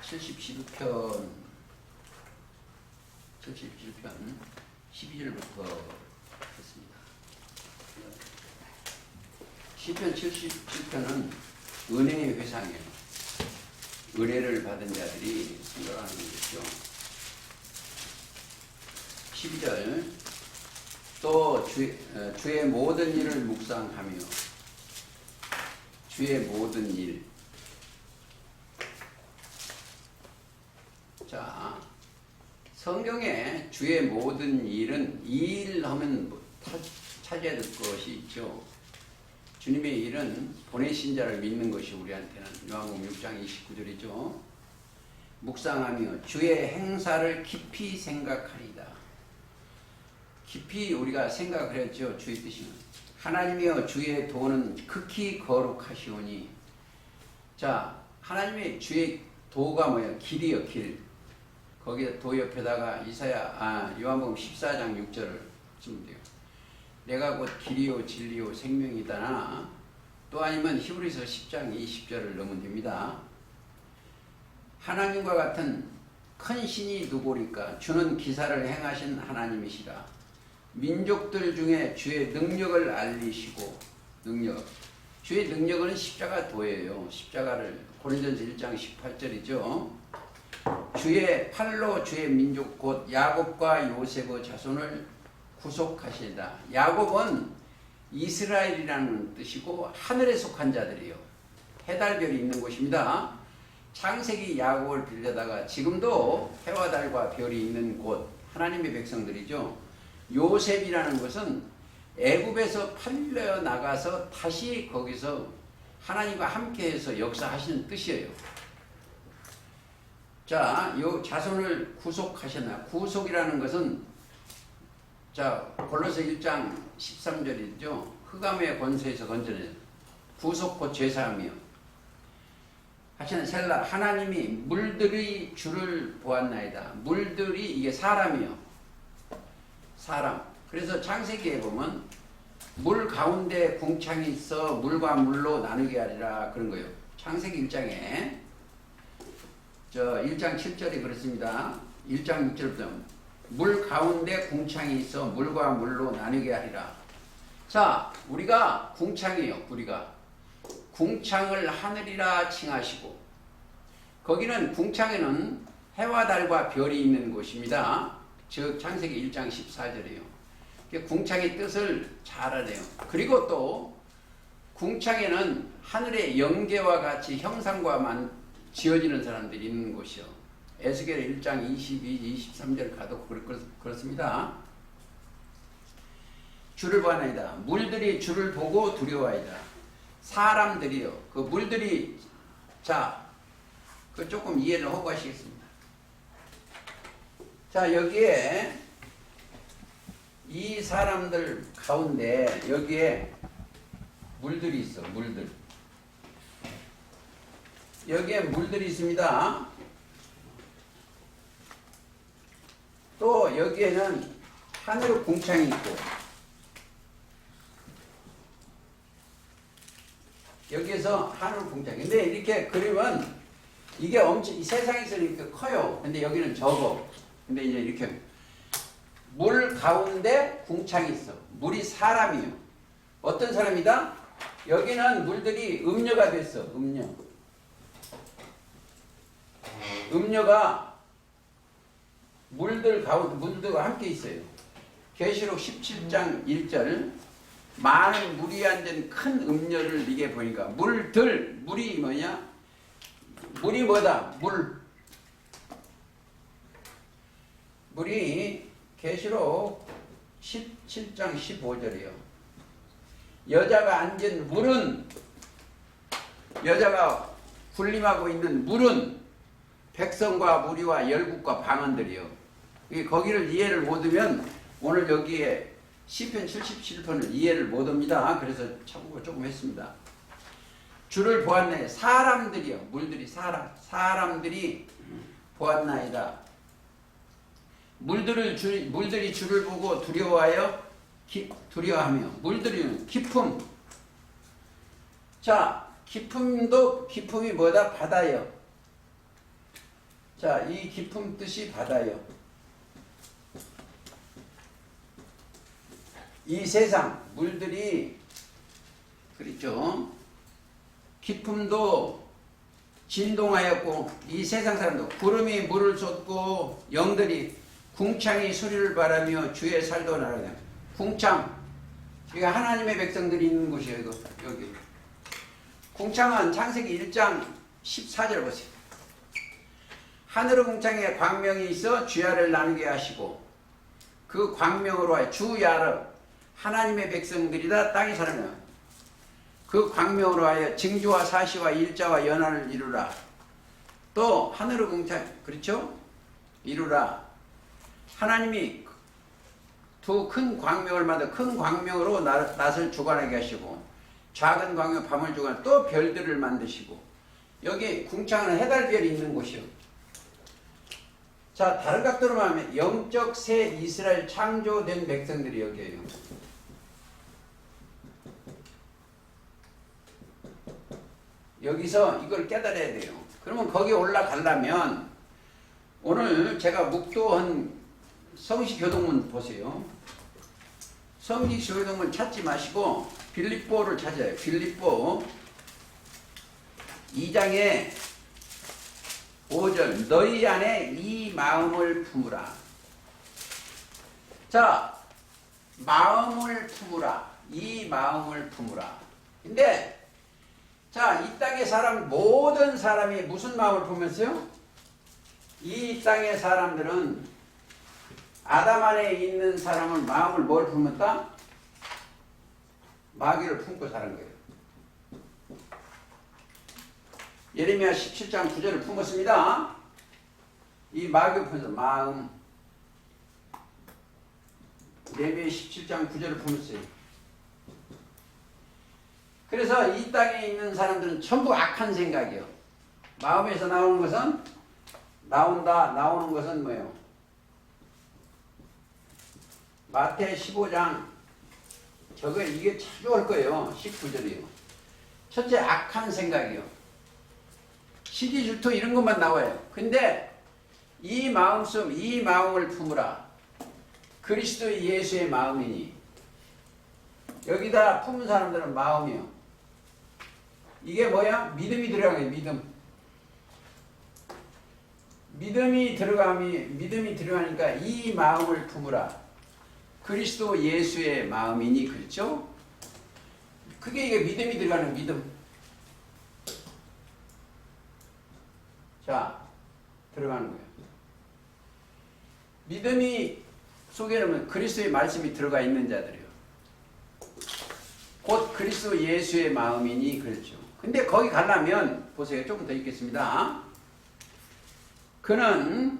72편 77편 12절부터 했습니다. 시편 77편은 은혜의 회상이에요. 은혜를 받은 자들이 생각하는 것이죠. 12절 또 주의 모든 일을 묵상하며 주의 모든 일. 자, 성경에 주의 모든 일은 일 하면 찾아야 될 것이 있죠. 주님의 일은 보내신 자를 믿는 것이 우리한테는 요한복음 6장 29절이죠. 묵상하며 주의 행사를 깊이 생각하리다. 깊이 우리가 생각을 했죠. 주의 뜻이는. 하나님이여 주의 도는 극히 거룩하시오니. 자, 하나님의 주의 도가 뭐예요? 길이요, 길. 거기에 도 옆에다가 요한복음 14장 6절을 쓰면 돼요. 내가 곧 길이요 진리요 생명이다나. 또 아니면 히브리서 10장 20절을 넣으면 됩니다. 하나님과 같은 큰 신이 누구리까? 주는 기사를 행하신 하나님이시라. 민족들 중에 주의 능력을 알리시고. 능력, 주의 능력은 십자가 도예요. 십자가를 고린도전서 1장 18절이죠. 주의 팔로 주의 민족 곧 야곱과 요셉의 자손을 구속하시리다. 야곱은 이스라엘이라는 뜻이고 하늘에 속한 자들이요. 해달별이 있는 곳입니다. 창세기 야곱을 빌려다가 지금도 해와 달과 별이 있는 곳 하나님의 백성들이죠. 요셉이라는 것은 애굽에서 팔려 나가서 다시 거기서 하나님과 함께해서 역사하시는 뜻이에요. 자, 요 자손을 구속하셨나? 구속이라는 것은 자, 골로새 1장 13절이죠. 흑암의 권세에서 건져내 구속 곧 죄사함이요. 하시는 셀라 하나님이 물들의 주를 보았나이다. 물들이 이게 사람이요. 사람. 그래서 창세기에 보면 물 가운데 궁창이 있어 물과 물로 나누게 하리라 그런 거예요. 창세기 1장에 1장 7절이 그렇습니다. 1장 6절부터 물 가운데 궁창이 있어 물과 물로 나누게 하리라. 자, 우리가 궁창이에요. 우리가 궁창을 하늘이라 칭하시고, 거기는 궁창에는 해와 달과 별이 있는 곳입니다. 즉 창세기 1장 14절이에요. 궁창의 뜻을 잘 알아요. 그리고 또 궁창에는 하늘의 영계와 같이 형상과 지어지는 사람들이 있는 곳이요. 에스겔 1장 22, 23절 가도 그렇습니다. 주를 보아나이다. 물들이 주를 보고 두려워하이다. 사람들이요. 그 물들이 자, 그 조금 이해를 하고 가시겠습니다. 자, 여기에 이 사람들 가운데 여기에 물들이 있어. 물들. 여기에 물들이 있습니다. 또 여기에는 하늘 궁창이 있고, 여기에서 하늘 궁창. 근데 이렇게 그리면 이게 엄청 이 세상에서는 이렇게 커요. 근데 여기는 적어. 근데 이제 이렇게 물 가운데 궁창이 있어. 물이 사람이요. 어떤 사람이다? 여기는 물들이 음녀가 됐어. 음녀. 음녀가 물들 가운데 물들과 함께 있어요. 계시록 17장 1절 많은 물이 앉은 큰 음녀를 이게 보니까 물이 뭐냐? 물이 뭐다? 물이 계시록 17장 15절이요. 여자가 앉은 물은, 여자가 군림하고 있는 물은 백성과 무리와 열국과 방언들이요. 거기를 이해를 못하면 오늘 여기에 시편 77편을 이해를 못합니다. 그래서 참고 조금 했습니다. 주를 보았나이다. 사람들이요. 물들이 사람들이 보았나이다. 물들이 주를 보고 두려워하며 물들이는 기품. 자, 기품이 뭐다? 바다요. 자, 이 기품 뜻이 바다요. 이 세상 물들이 그렇죠. 기품도 진동하였고 이 세상 사람도 구름이 물을 쏟고 영들이 궁창이 수리를 바라며 주의 살도 나르냐. 궁창 이게 하나님의 백성들이 있는 곳이에요. 이거 여기 궁창은 창세기 1장 14절 보세요. 하늘의 궁창에 광명이 있어 주야를 나누게 하시고 그 광명으로 하여 주야를 하나님의 백성들이다 땅의 사람이야. 그 광명으로 하여 징조와 사시와 일자와 연한을 이루라. 또 하늘의 궁창 그렇죠? 이루라. 하나님이 두 큰 광명을 만들어 큰 광명으로 낫을 주관하게 하시고 작은 광명 밤을 주관하고 또 별들을 만드시고 여기 궁창은 해달별이 있는 곳이요. 자, 다른 각도로 말하면 영적 새 이스라엘 창조된 백성들이 여기에요. 여기서 이걸 깨달아야 돼요. 그러면 거기 올라가려면 오늘 제가 묵도한 성시교동문 보세요. 성시교동문 찾지 마시고 빌립보를 찾아요. 빌립보 2장에 5절 너희 안에 이 마음을 품으라. 자, 마음을 품으라. 이 마음을 품으라. 근데 자, 이 땅의 사람 모든 사람이 무슨 마음을 품었어요? 이 땅의 사람들은 아담 안에 있는 사람은 마음을 뭘 품었다? 마귀를 품고 사는 거예요. 예레미야 17장 9절을 품었습니다. 이 마귀를 품어서 마음. 예레미야 17장 9절을 품었어요. 그래서 이 땅에 있는 사람들은 전부 악한 생각이에요. 마음에서 나오는 것은 나오는 것은 뭐예요? 마태 15장 이게 자주 할 거예요. 19절이요. 첫째 악한 생각이요. 시기 질투 이런 것만 나와요. 근데 이 마음을 품으라. 그리스도 예수의 마음이니 여기다 품은 사람들은 마음이요. 이게 뭐야? 믿음이 들어가요. 믿음이 들어가니까 이 마음을 품으라. 그리스도 예수의 마음이니 그렇죠? 그게 이게 믿음이 들어가는 믿음. 자, 들어가는 거예요. 믿음이 속에는 그리스도의 말씀이 들어가 있는 자들이요. 곧 그리스도 예수의 마음이니 그렇죠. 근데 거기 가려면 보세요. 조금 더 읽겠습니다. 그는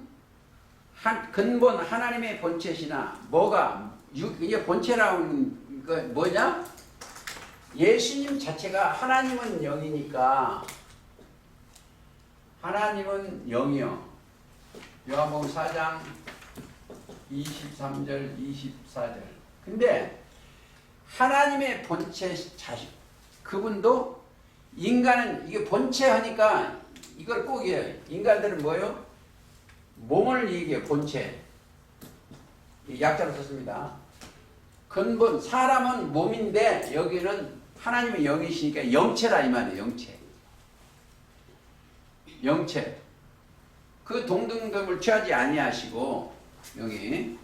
근본 하나님의 본체시나 이게 본체라는 거 뭐냐? 예수님 자체가 하나님은 영이니까 하나님은 영이요. 요한복음 4장 23절 24절. 근데 하나님의 본체 자식 그분도 인간은 이게 본체 하니까 이걸 꼭 해요. 인간들은 뭐예요? 몸을 얘기해요. 본체. 약자로 썼습니다. 근본 사람은 몸인데 여기는 하나님의 영이시니까 영체라 이 말이에요. 영체. 그 동등됨을 취하지 아니하시고 여기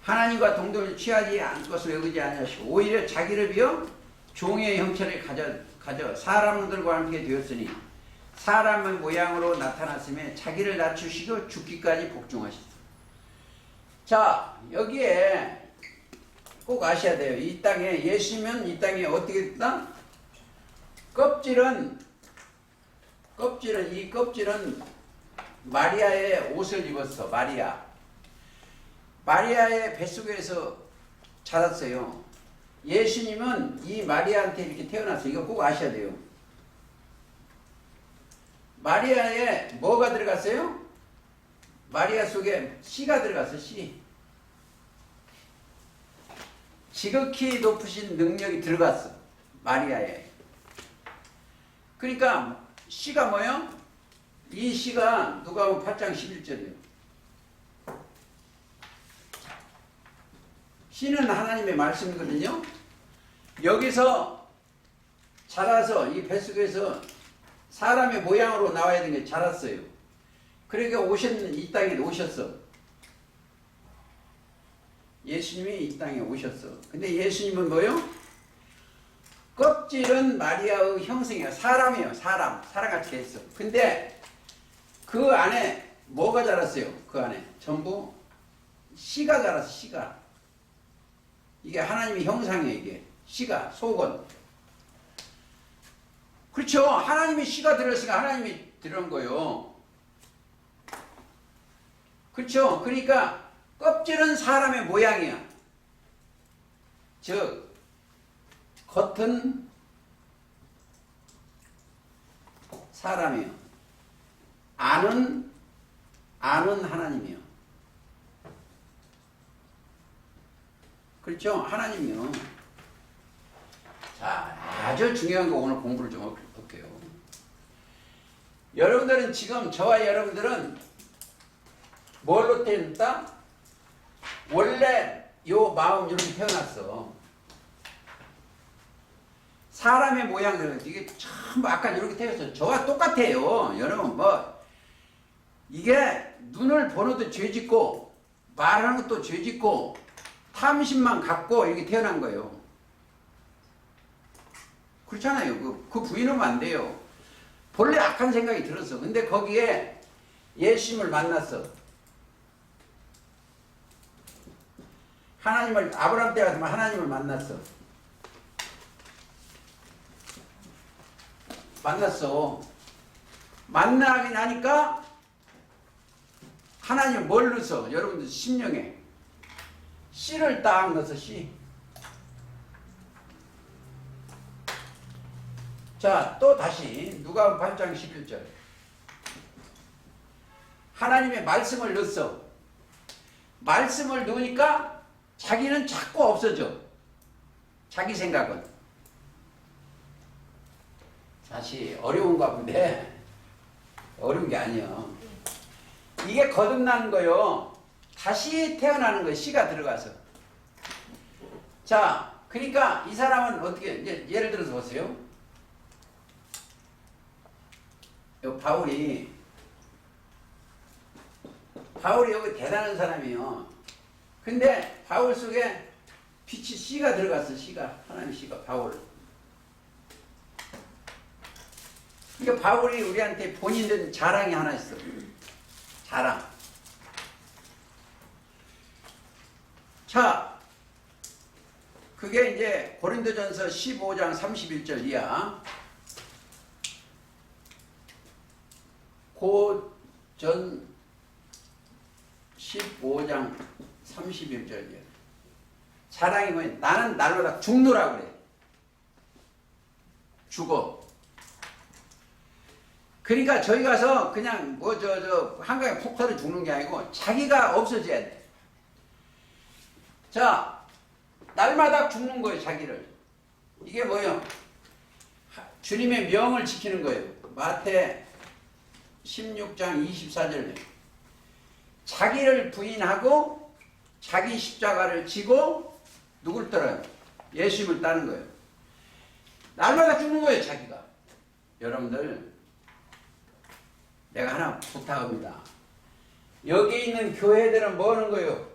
하나님과 동등을 취하지 않을 것을 여기지 아니하시고 오히려 자기를 비어 종의 형체를 가져 사람들과 함께 되었으니 사람의 모양으로 나타났으며 자기를 낮추시고 죽기까지 복종하시다. 자, 여기에 꼭 아셔야 돼요. 이 땅에 예수면 이 땅에 어떻게 됐다? 껍질은 마리아의 옷을 입었어. 마리아의 뱃속에서 자랐어요. 예수님은 이 마리아한테 이렇게 태어났어요. 이거 꼭 아셔야 돼요. 마리아에 뭐가 들어갔어요? 마리아 속에 씨가 들어갔어요. 씨. 지극히 높으신 능력이 들어갔어. 마리아예요. 그러니까 씨가 뭐예요? 이 씨가 누가복음 8장 11절이에요. 씨는 하나님의 말씀이거든요. 여기서 자라서 이 뱃속에서 사람의 모양으로 나와야 되는 게 자랐어요. 그러니까 이 땅에 오셨어. 예수님이 이 땅에 오셨어. 근데 예수님은 뭐예요? 껍질은 마리아의 형상이에요. 사람이에요. 사람같이 돼 있어. 근데 그 안에 뭐가 자랐어요? 그 안에 전부 씨가 자랐어. 씨가. 이게 하나님의 형상이에요. 이게 씨가 속은. 그렇죠. 하나님의 씨가 들었으니까 하나님이 들은 거예요. 그렇죠. 그러니까 껍질은 사람의 모양이야. 즉 겉은 사람이요. 안은 하나님이요. 그렇죠? 하나님이요. 자, 아주 중요한 거 오늘 공부를 좀 할게요. 여러분들은 지금 저와 여러분들은 뭘로 태어났다? 원래 요 마음 이렇게 태어났어. 사람의 모양들 이게 전부 아까 이렇게 태어났어. 저와 똑같아요. 여러분 이게 눈을 보는도 죄짓고 말하는 것도 죄짓고 탐심만 갖고 이렇게 태어난 거예요. 그렇잖아요. 그 부인하면 안 돼요. 본래 악한 생각이 들었어. 근데 거기에 예수님을 만났어. 아브라함 때 같으면 하나님을 만났어. 만나긴 하니까 하나님 뭘 넣었어? 여러분들 심령에 씨를 딱 넣어서 씨. 자, 또 다시 누가복음 8장 11절. 하나님의 말씀을 넣었어. 말씀을 넣으니까 자기는 자꾸 없어져. 자기 생각은. 사실 어려운가 본데 어려운 게 아니야. 이게 거듭나는 거요. 다시 태어나는 거예요. 씨가 들어가서. 자, 그러니까 이 사람은 어떻게 이제 예를 들어서 보세요. 바울이 여기 대단한 사람이에요. 근데 바울 속에 빛이 씨가 들어갔어. 씨가 하나님 씨가 바울. 그러니까 바울이 우리한테 본인된 자랑이 하나 있어. 자랑. 자, 그게 이제 고린도전서 15장 31절 이하. 고전 15장 31절이야. 자랑이 뭐냐? 나는 날마다 죽노라 그래. 죽어. 그러니까 저희 가서 그냥 한강에 푹 터져 죽는 게 아니고 자기가 없어져야 돼. 자, 날마다 죽는 거예요, 자기를. 이게 뭐예요? 주님의 명을 지키는 거예요. 마태 16장 24절. 자기를 부인하고 자기 십자가를 지고 누굴 따라요? 예수님을 따는 거예요. 날마다 죽는 거예요, 자기가. 여러분들, 내가 하나 부탁합니다. 여기 있는 교회들은 뭐 하는 거예요?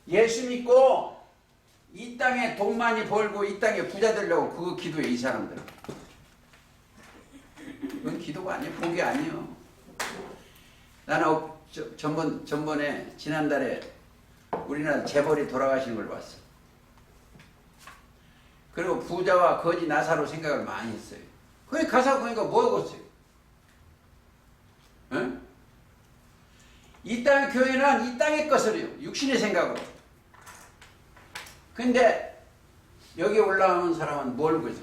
예수 믿고 이 땅에 돈 많이 벌고 이 땅에 부자 되려고 그거 기도해, 이 사람들. 그건 기도가 아니에요. 복이 아니에요. 나는 전번에 지난달에 우리나라 재벌이 돌아가시는 걸 봤어. 그리고 부자와 거지 나사로 생각을 많이 했어요. 거기 가서 보니까 뭐 하겠어요? 응? 이 땅의 교회는 이 땅의 것을요. 육신의 생각으로. 근데 여기 올라오는 사람은 뭘 구해서?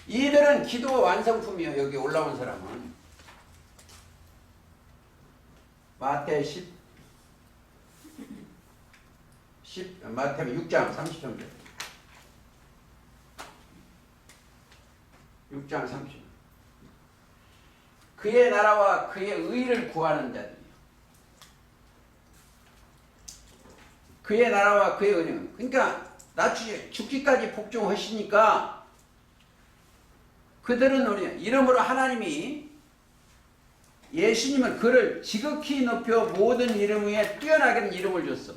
이들은 기도 완성품이에요. 여기 올라온 사람은. 마태 마태복음 6장 30절. 6장 30절. 그의 나라와 그의 의를 구하는 자들이요. 그의 나라와 그의 의는, 그러니까 나 죽기까지 복종하시니까 그들은 우리 이름으로 하나님이 예수님은 그를 지극히 높여 모든 이름 위에 뛰어나게 이름을 줬어.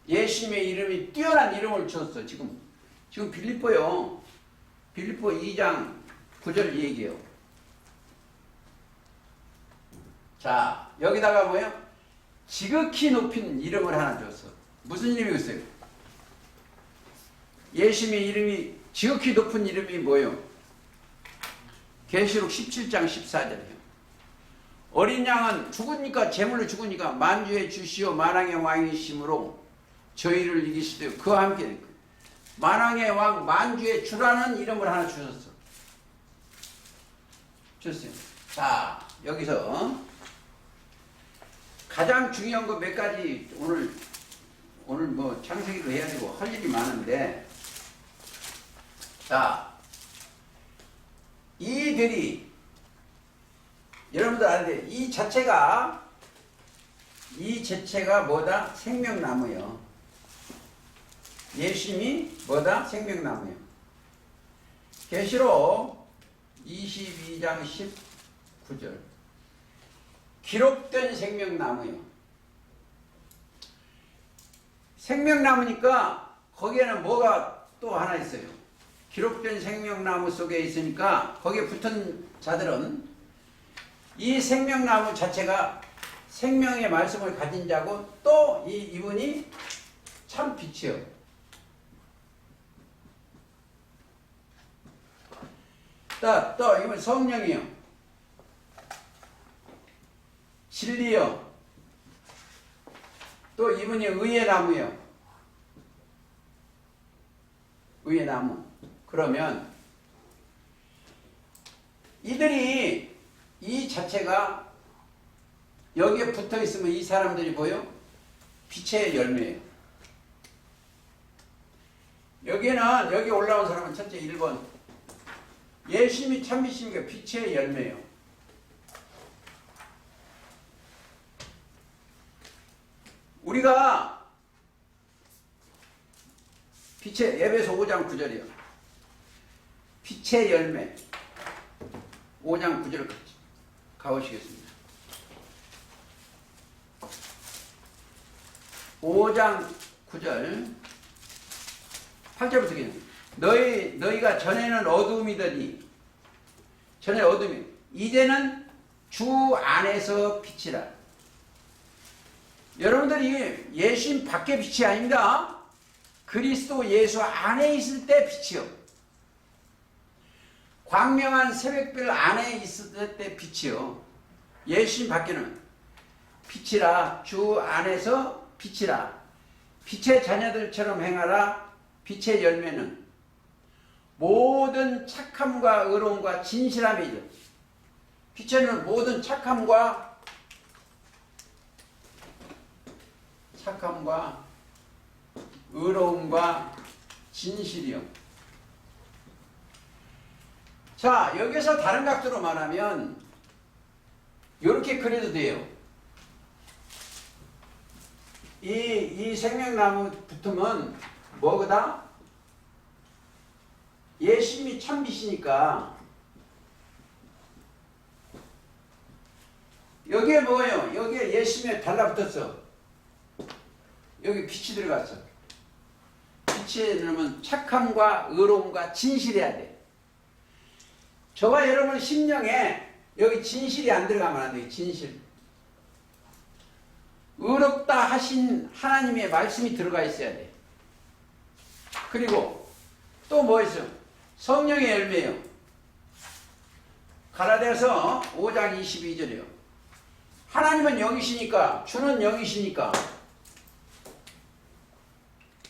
예수님의 이름이 뛰어난 이름을 줬어. 지금 빌립보요. 빌립보 2장 9절 얘기해요. 자, 여기다가 뭐예요? 지극히 높인 이름을 하나 줬어. 무슨 이름이겠어요? 예수님의 이름이 지극히 높은 이름이 뭐예요? 계시록 17장 14절이에요. 어린 양은 죽으니까, 제물로 죽으니까 만주의 주시오 만왕의 왕이심으로 저희를 이기시되 그와 함께 만왕의 왕 만주의 주라는 이름을 하나 주셨어. 줬어요. 자, 여기서 가장 중요한 거 몇 가지 오늘 뭐 창세기도 해야 되고 할 일이 많은데, 자, 이들이 여러분들 아는데 이 자체가 뭐다? 생명나무예요. 예수님이 뭐다? 생명나무예요. 계시록 22장 19절. 기록된 생명나무예요. 생명나무니까 거기에는 뭐가 또 하나 있어요. 기록된 생명나무 속에 있으니까 거기에 붙은 자들은 이 생명나무 자체가 생명의 말씀을 가진 자고, 또 이분이 참 빛이요. 또 이분 성령이요. 진리요. 또 이분이 의의 나무요. 의의 나무. 그러면 이들이 이 자체가 여기에 붙어 있으면 이 사람들이 보여? 빛의 열매예요. 여기는 여기 올라온 사람은 첫째 1번 예수님이 참빛이니까 빛의 열매예요. 우리가 빛의 에베소 5장 9절이요. 빛의 열매 5장 9절 가보시겠습니다. 5장 9절 8절부터 너희가 전에는 어두움이더니 전에 어둠이 이제는 주 안에서 빛이라. 여러분들이 예수님 밖에 빛이 아닙니다. 그리스도 예수 안에 있을 때 빛이요. 광명한 새벽별 안에 있을 때 빛이요. 예수님 밖에는 빛이라. 주 안에서 빛이라. 빛의 자녀들처럼 행하라. 빛의 열매는 모든 착함과 의로움과 진실함이죠. 빛에는 모든 착함과 의로움과 진실이요. 자, 여기서 다른 각도로 말하면 이렇게 그려도 돼요. 이 생명나무 붙으면 뭐거다? 예수님이 참빛이니까 여기에 뭐예요? 여기에 예수님에 달라붙었어. 여기 빛이 들어갔어. 빛에 넣으면 착함과 의로움과 진실해야 돼. 저와 여러분 심령에 여기 진실이 안 들어가면 안 돼. 진실. 의롭다 하신 하나님의 말씀이 들어가 있어야 돼. 그리고 또 뭐 있어요? 성령의 열매예요. 갈라디아서 5장 22절이요. 하나님은 영이시니까, 주는 영이시니까.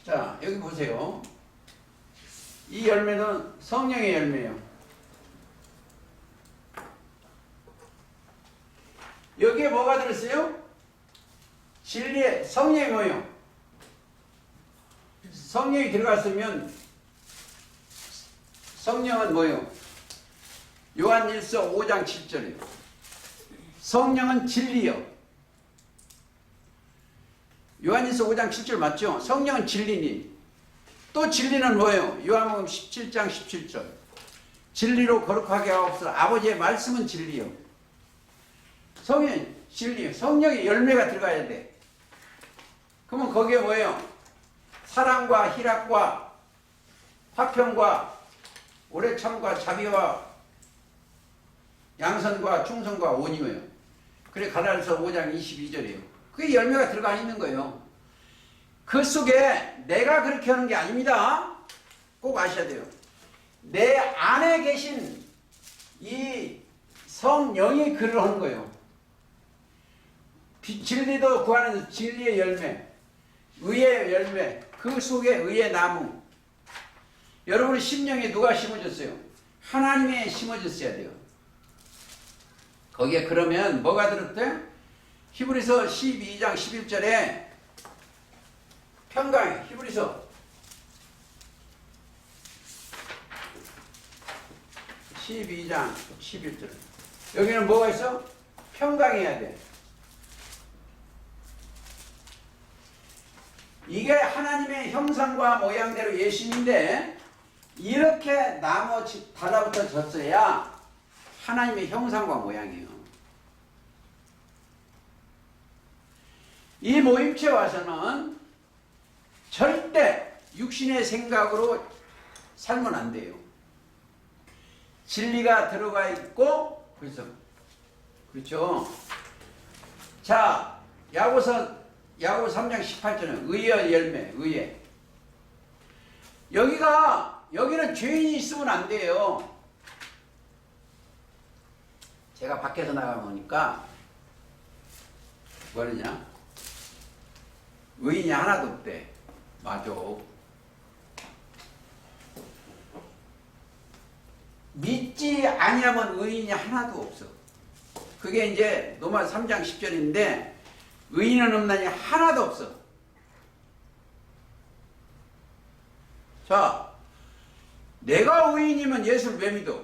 자, 여기 보세요. 이 열매는 성령의 열매예요. 여기에 뭐가 들었어요? 진리의 성령이 뭐예요? 성령이 들어갔으면 성령은 뭐예요? 요한일서 5장 7절이에요. 성령은 진리요. 요한일서 5장 7절 맞죠? 성령은 진리니. 또 진리는 뭐예요? 요한복음 17장 17절. 진리로 거룩하게 하옵소서. 아버지의 말씀은 진리요. 성령이 진리요. 성령의 열매가 들어가야 돼. 그러면 거기에 뭐예요? 사랑과 희락과 화평과 오래 참과 자비와 양선과 충성과 온유예요. 그래 갈라디아서 5장 22절이에요. 그게 열매가 들어가 있는 거예요. 그 속에 내가 그렇게 하는 게 아닙니다. 꼭 아셔야 돼요. 내 안에 계신 이 성령이 글을 하는 거예요. 진리도 구하는 진리의 열매, 의의 열매, 그 속에 의의 나무. 여러분의 심령에 누가 심어줬어요? 하나님이 심어줬어야 돼요. 거기에 그러면 뭐가 들었대? 히브리서 12장 11절에 평강, 히브리서 12장 11절. 여기는 뭐가 있어? 평강해야 돼. 이게 하나님의 형상과 모양대로 예수님인데 이렇게 나무 달라붙어졌어야 하나님의 형상과 모양이에요. 이 모임체 와서는 절대 육신의 생각으로 살면 안 돼요. 진리가 들어가 있고, 그렇죠. 자, 야고보 3장 18절은 의의 열매, 의의. 여기는 죄인이 있으면 안 돼요. 제가 밖에서 나가보니까, 뭐냐? 의인이 하나도 없대. 맞아. 믿지 아니하면 의인이 하나도 없어. 그게 이제 로마 3장 10절인데 의인은 없나니 하나도 없어. 자, 내가 의인이면 예수를 왜 믿어?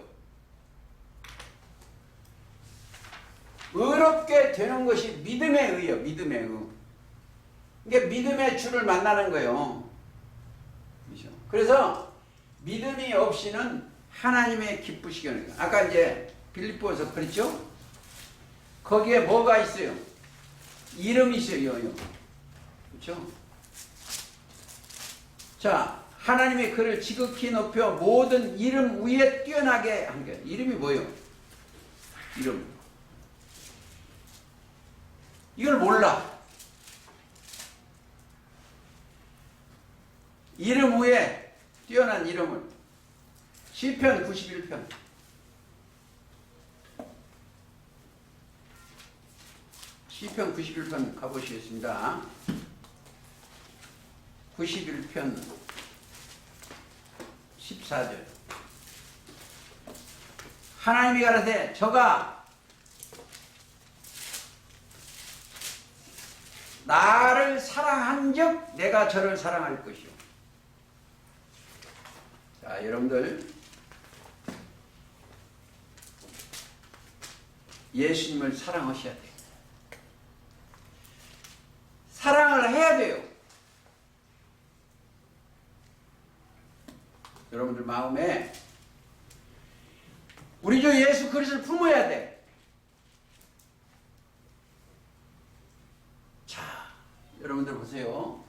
의롭게 되는 것이 믿음의 의예요. 믿음의 의. 이게 믿음의 주를 만나는 거예요. 그래서 믿음이 없이는 하나님의 기쁘시게 하는 거예요. 아까 이제 빌립보에서 그랬죠? 거기에 뭐가 있어요? 이름이 있어요. 그렇죠? 자, 하나님의 그를 지극히 높여 모든 이름 위에 뛰어나게 한 거예요. 이름이 뭐예요? 이름. 이걸 몰라. 이름 위에 뛰어난 이름을. 시편 91편. 시편 91편 가보시겠습니다. 91편 14절. 하나님이 가라사대 저가 나를 사랑한즉 내가 저를 사랑할 것이요. 자, 여러분들 예수님을 사랑하셔야 돼요. 사랑을 해야 돼요. 여러분들 마음에 우리 주 예수 그리스도를 품어야 돼. 자, 여러분들 보세요.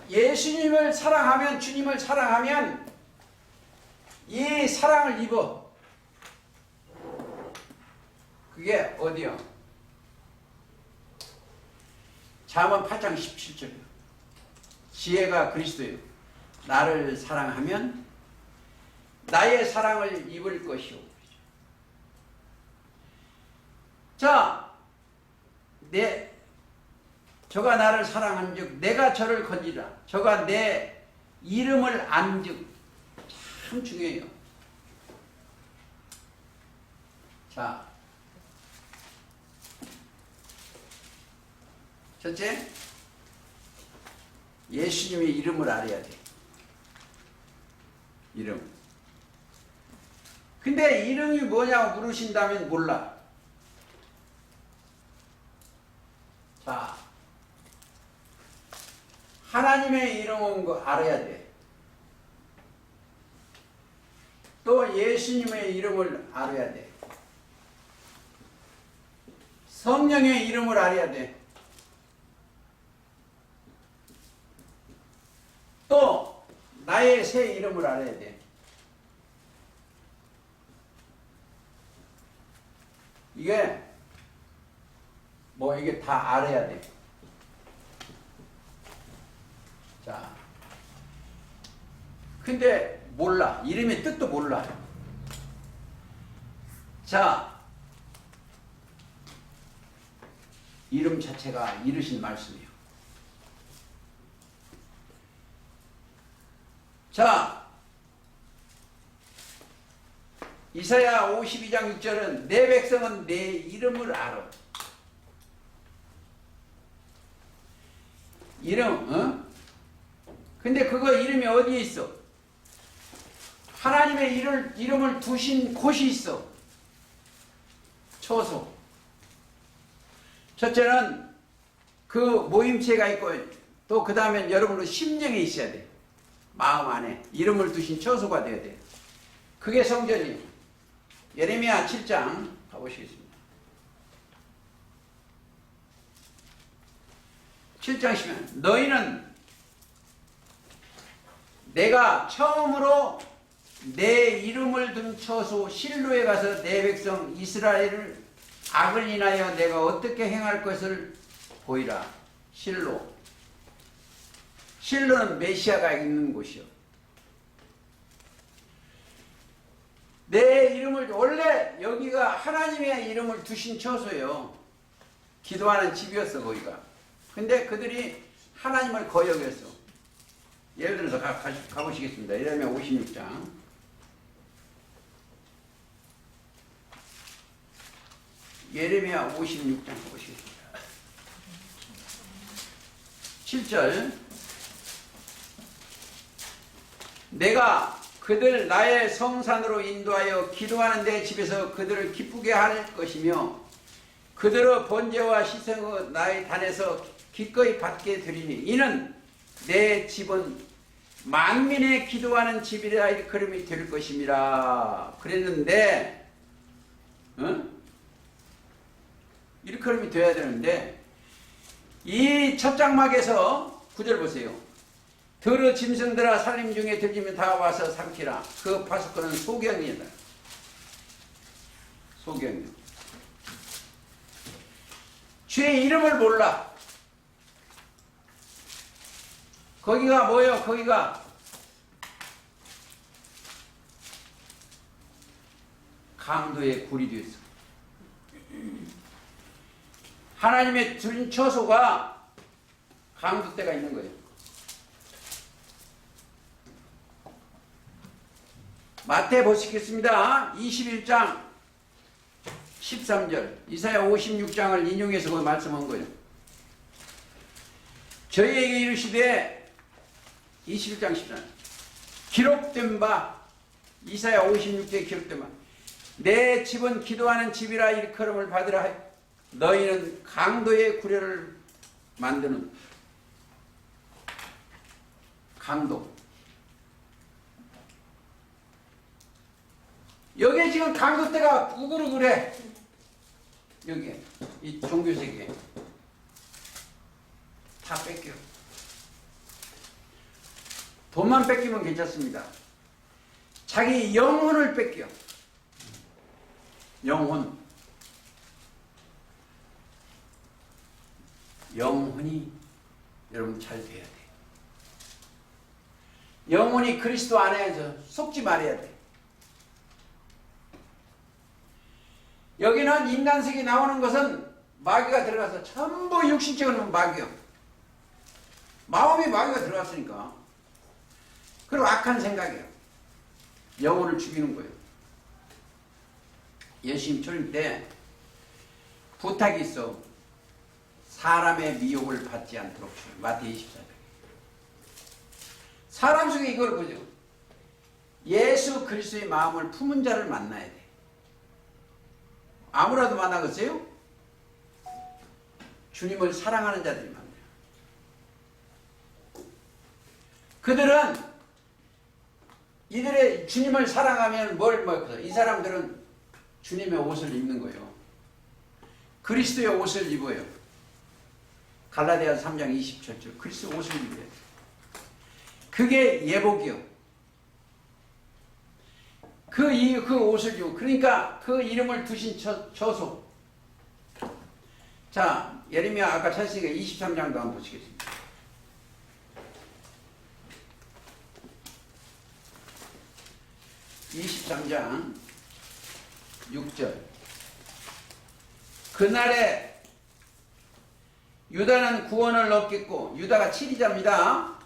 예수님을 사랑하면, 주님을 사랑하면 이 사랑을 입어. 그게 어디요? 잠언 8장 17절이요. 지혜가 그리스도예요. 나를 사랑하면 나의 사랑을 입을 것이오. 자, 저가 나를 사랑한즉 내가 저를 건지라. 저가 내 이름을 안즉. 참 중요해요. 자, 첫째, 예수님의 이름을 알아야 돼. 이름. 근데 이름이 뭐냐고 물으신다면 몰라. 자, 하나님의 이름은 거 알아야 돼. 또 예수님의 이름을 알아야 돼. 성령의 이름을 알아야 돼. 또 나의 새 이름을 알아야 돼. 이게 이게 다 알아야 돼. 자, 근데 몰라. 이름의 뜻도 몰라. 자, 이름 자체가 이르신 말씀이에요. 자, 이사야 52장 6절은 내 백성은 내 이름을 알아. 이름, 근데 그거 이름이 어디에 있어? 하나님의 이름을 두신 곳이 있어. 처소. 첫째는 그 모임체가 있고, 또 그 다음엔 여러분의 심령에 있어야 돼. 마음 안에 이름을 두신 처소가 돼야 돼. 그게 성전이에요. 예레미야 7장 가보시겠습니다. 7장 10면 너희는 내가 처음으로 내 이름을 둔 처소 실로에 가서 내 백성 이스라엘을 악을 인하여 내가 어떻게 행할 것을 보이라. 실로. 실로는 메시아가 있는 곳이요. 내 이름을, 원래 여기가 하나님의 이름을 두신 처소예요. 기도하는 집이었어, 거기가. 근데 그들이 하나님을 거역했어. 예를 들어서 가보시겠습니다. 예레미야 56장. 예레미야 56장 가보시겠습니다. 7절. 내가 그들 나의 성산으로 인도하여 기도하는 내 집에서 그들을 기쁘게 할 것이며 그들의 번제와 희생의 나의 단에서 기꺼이 받게 되리니 이는 내 집은 만민의 기도하는 집이라 일컬음이 될 것임이라 그랬는데 일컬음이 돼야 되는데 이 첫 장막에서 9절 보세요. 들어 짐승들아 살림 중에 들리면 다 와서 삼키라. 그 파수꾼은 소경이다. 소경이. 주의 이름을 몰라. 거기가 뭐예요? 거기가 강도의 굴이 되었어. 하나님의 준 처소가 강도 때가 있는 거예요. 마태 보시겠습니다. 21장 13절 이사야 56장을 인용해서 그 말씀한 거예요. 저희에게 이르시되 21장 14절 기록된 바 이사야 56장에 기록된 바 내 집은 기도하는 집이라 일컬음을 받으라 하여 너희는 강도의 구려를 만드는 강도. 여기에 지금 강도 때가 우그르 그래. 여기 이 종교세계 다 뺏겨. 돈만 뺏기면 괜찮습니다. 자기 영혼을 뺏겨. 영혼이 여러분 잘 돼야 돼. 영혼이 그리스도 안에 속지 말아야 돼. 여기는 인간색이 나오는 것은 마귀가 들어가서 전부 육신적으로는 마귀요. 마음이 마귀가 들어갔으니까. 그리고 악한 생각이에요. 영혼을 죽이는 거예요. 예수님 초림 때 부탁이 있어. 사람의 미혹을 받지 않도록 주의. 마태복음 24장. 사람 속에 이걸 보죠. 예수 그리스도의 마음을 품은 자를 만나야 돼. 아무라도 만나겠어요? 주님을 사랑하는 자들이 만나요. 그들은 이들의 주님을 사랑하면 뭘 먹어요? 이 사람들은 주님의 옷을 입는 거예요. 그리스도의 옷을 입어요. 갈라디아서 3장 27절 그리스도 옷을 입어요. 그게 예복이요. 그 옷을 입고 그러니까 그 이름을 두신 처소. 자, 예레미야 아까 찾으니까 23장도 한번 보시겠습니다. 23장 6절. 그날에 유다는 구원을 얻겠고, 유다가 7위자입니다.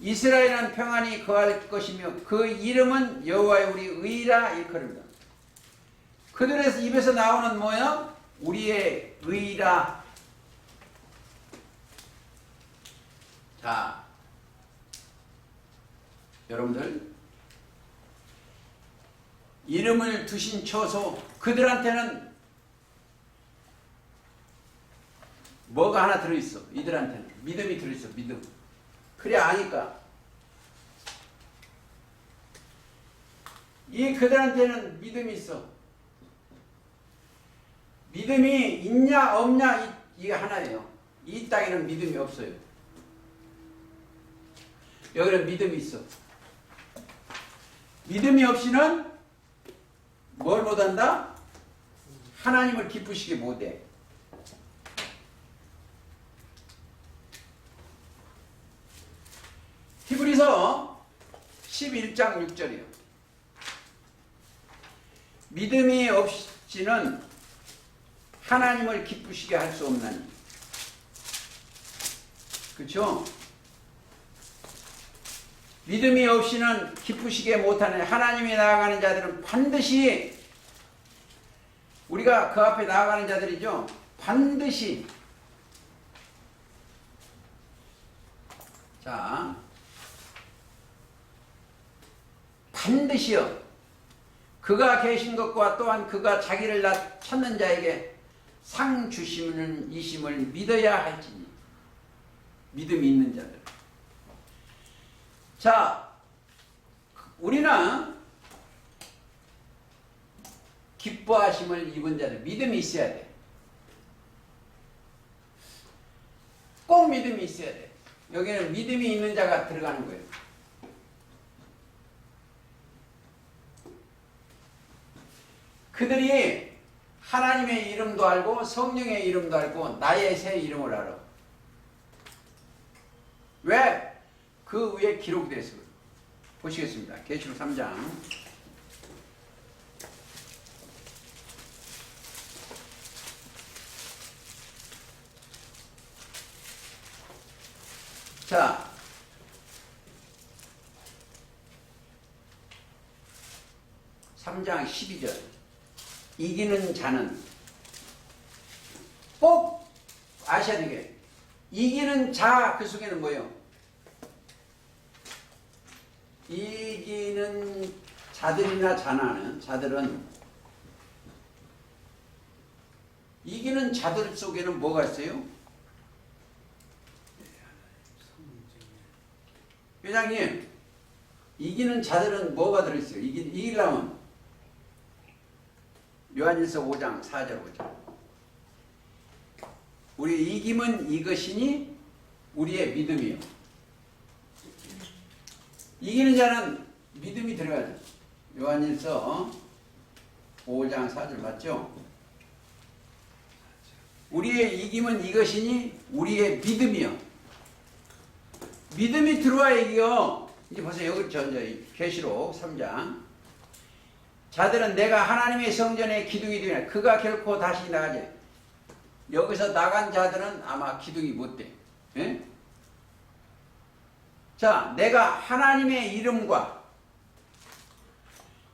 이스라엘은 평안히 거할 것이며 그 이름은 여호와의 우리 의라 일컬음이다. 그들의 입에서 나오는 뭐예요? 우리의 의라. 자, 여러분들 이름을 두신 처소, 그들한테는 뭐가 하나 들어있어. 이들한테는 믿음이 들어있어. 믿음. 그래 아니까 그들한테는 믿음이 있어. 믿음이 있냐 없냐 이게 하나예요. 이 땅에는 믿음이 없어요. 여기는 믿음이 있어. 믿음이 없이는 뭘 못한다? 하나님을 기쁘시게 못해. 히브리서 11장 6절이요. 믿음이 없이는 하나님을 기쁘시게 할 수 없나니. 그렇죠? 믿음이 없이는 기쁘시게 못하는 하나님이 나아가는 자들은 반드시 우리가 그 앞에 나아가는 자들이죠. 반드시 자 반드시요. 그가 계신 것과 또한 그가 자기를 찾는 자에게 상 주시는 이심을 믿어야 할지니. 믿음이 있는 자들. 자, 우리는 기뻐하심을 입은 자들. 믿음이 있어야 돼. 꼭 믿음이 있어야 돼. 여기는 믿음이 있는 자가 들어가는 거예요. 그들이 하나님의 이름도 알고 성령의 이름도 알고 나의 새 이름을 알아. 왜? 그 위에 기록되어 있어요. 보시겠습니다. 계시록 3장. 자, (3장 12절) 이기는 자는 꼭 아셔야 되게. 이기는 자 그 속에는 뭐예요? 이기는 자들이나 자나는 자들은 이기는 자들 속에는 뭐가 있어요? 회장님, 이기는 자들은 뭐가 들어있어요? 이기려면 요한일서 5장 4절 5절. 우리 이김은 이것이니 우리의 믿음이요. 이기는 자는 믿음이 들어가죠. 요한일서 5장 4절 맞죠? 우리의 이김은 이것이니 우리의 믿음이요. 믿음이 들어와야 이겨. 이제 보세요. 여기 계시록 3장. 자들은 내가 하나님의 성전에 기둥이 되냐. 그가 결코 다시 나가지. 여기서 나간 자들은 아마 기둥이 못 돼. 예? 자, 내가 하나님의 이름과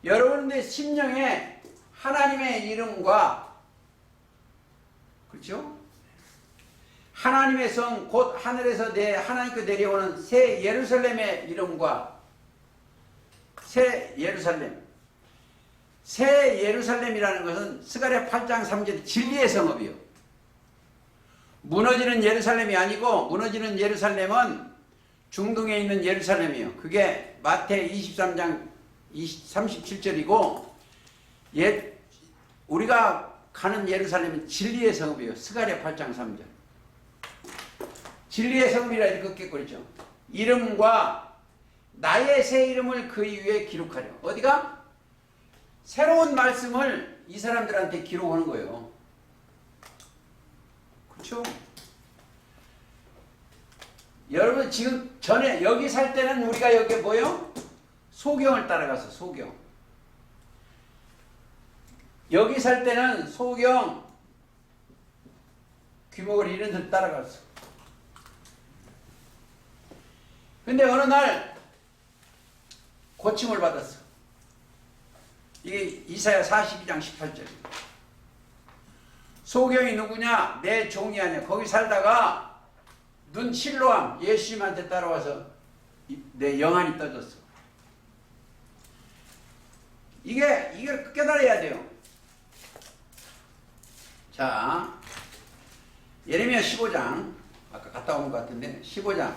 여러분의 심령에 하나님의 이름과 그렇죠? 하나님의 성 곧 하늘에서 하나님께 내려오는 새 예루살렘의 이름과 새 예루살렘이라는 것은 스가랴 8장 3절 진리의 성읍이요. 무너지는 예루살렘이 아니고 무너지는 예루살렘은 중동에 있는 예루살렘이요. 그게 마태 23장 37절이고 우리가 가는 예루살렘은 진리의 성읍이요. 스가랴 8장 3절. 진리의 성읍이라 이렇게 그랬죠. 이름과 나의 새 이름을 그 위에 기록하려. 어디가? 새로운 말씀을 이 사람들한테 기록하는 거예요. 그렇죠? 여러분 지금 전에 여기 살 때는 우리가 여기 뭐요? 소경을 따라가서 소경. 여기 살 때는 소경 귀목을 이런 데 따라갔어. 근데 어느 날 고침을 받았어. 이게 이사야 42장 18절입니다. 소경이 누구냐? 내 종이 아니야. 거기 살다가 눈 실로암 예수님한테 따라와서 내 영안이 떠졌어. 이걸 깨달아야 돼요. 자, 예레미야 15장 아까 갔다 온 것 같은데 15장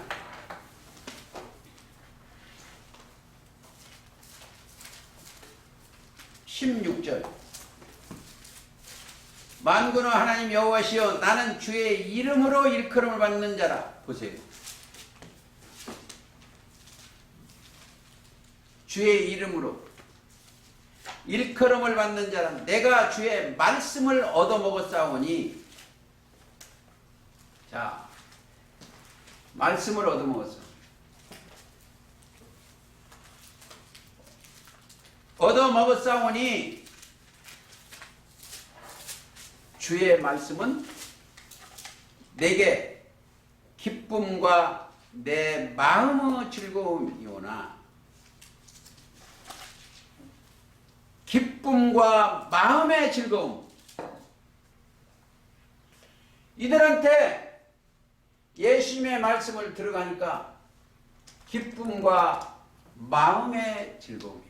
16절 만군의 하나님 여호와시여 나는 주의 이름으로 일컬음을 받는 자라. 보세요. 주의 이름으로 일컬음을 받는 자라. 내가 주의 말씀을 얻어먹었사오니. 자, 말씀을 얻어먹었어. 얻어먹었사오니 주의 말씀은 내게 기쁨과 내 마음의 즐거움이오나. 기쁨과 마음의 즐거움. 이들한테 예수님의 말씀을 들어가니까 기쁨과 마음의 즐거움이요.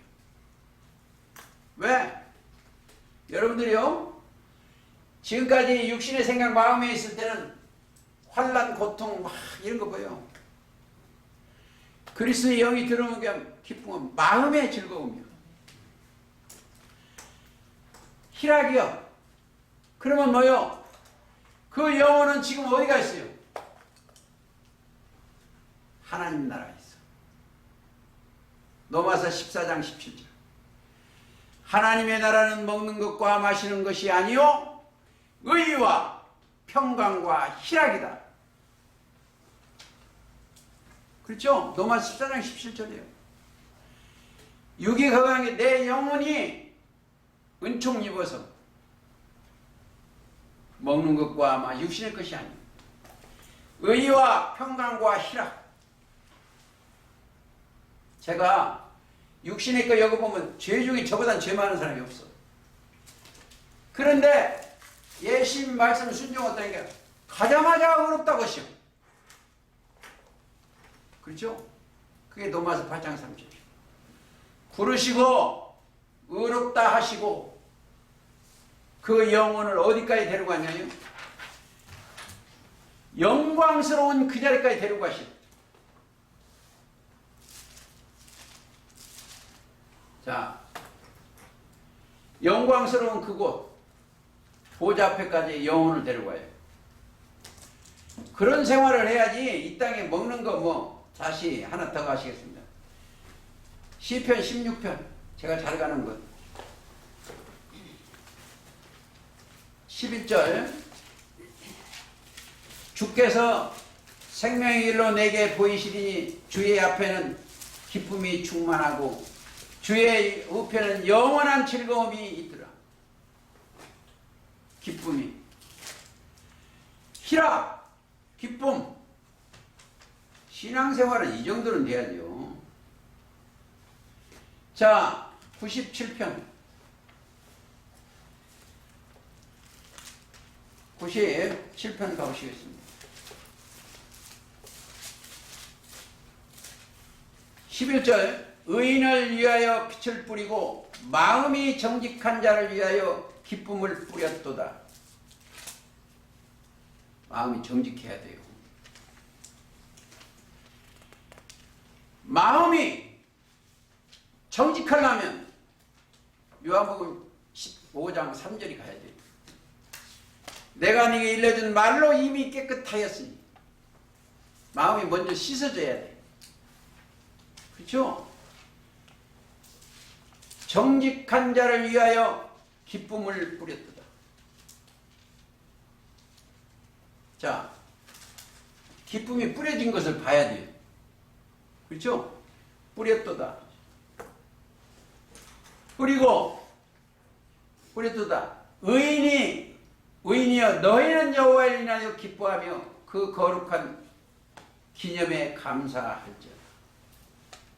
왜? 여러분들이요, 지금까지 육신의 생각 마음에 있을 때는 환난, 고통 막 이런 거 보여. 그리스도의 영이 들어오면 기쁨은 마음의 즐거움이요. 희락이요. 그러면 뭐요? 그 영혼은 지금 어디가 있어요? 하나님 나라에 있어. 로마서 14장 17절. 하나님의 나라는 먹는 것과 마시는 것이 아니요 의와 평강과 희락이다. 그렇죠? 로마서 14장 17절이에요. 육이 거강에 내 영혼이 은총 입어서 먹는 것과 아마 육신의 것이 아니에요. 의와 평강과 희락. 제가 육신의 거 여기 보면 죄 중에 저보단 죄 많은 사람이 없어. 그런데 예수님 말씀 순종했다는 게 가자마자 어렵다고 하시오. 그렇죠? 그게 로마서 8장 3절이에요. 부르시고 의롭다 하시고 그 영혼을 어디까지 데려가냐요? 영광스러운 그 자리까지 데려가시오. 자, 영광스러운 그곳 보좌 앞에까지 영혼을 데려가요. 그런 생활을 해야지. 이 땅에 먹는 거 뭐 다시 하나 더 가시겠습니다. 시편 16편 제가 잘 가는 것 11절 주께서 생명의 길로 내게 보이시리니 주의 앞에는 기쁨이 충만하고 주의 우편은 영원한 즐거움이 있더라. 기쁨이, 희락, 기쁨. 신앙생활은 이 정도는 돼야죠. 자, 97편 97편 가보시겠습니다. 11절 의인을 위하여 빛을 뿌리고 마음이 정직한 자를 위하여 기쁨을 뿌렸도다. 마음이 정직해야 돼요. 마음이 정직하려면 요한복음 15장 3절이 가야 돼요. 내가 네게 일러준 말로 이미 깨끗하였으니. 마음이 먼저 씻어져야 돼. 그렇죠? 정직한 자를 위하여 기쁨을 뿌렸도다. 자, 기쁨이 뿌려진 것을 봐야 돼요. 그렇죠? 뿌렸도다. 그리고 뿌렸도다. 의인이여 너희는 여호와를 인하여 기뻐하며 그 거룩한 기념에 감사할지어다.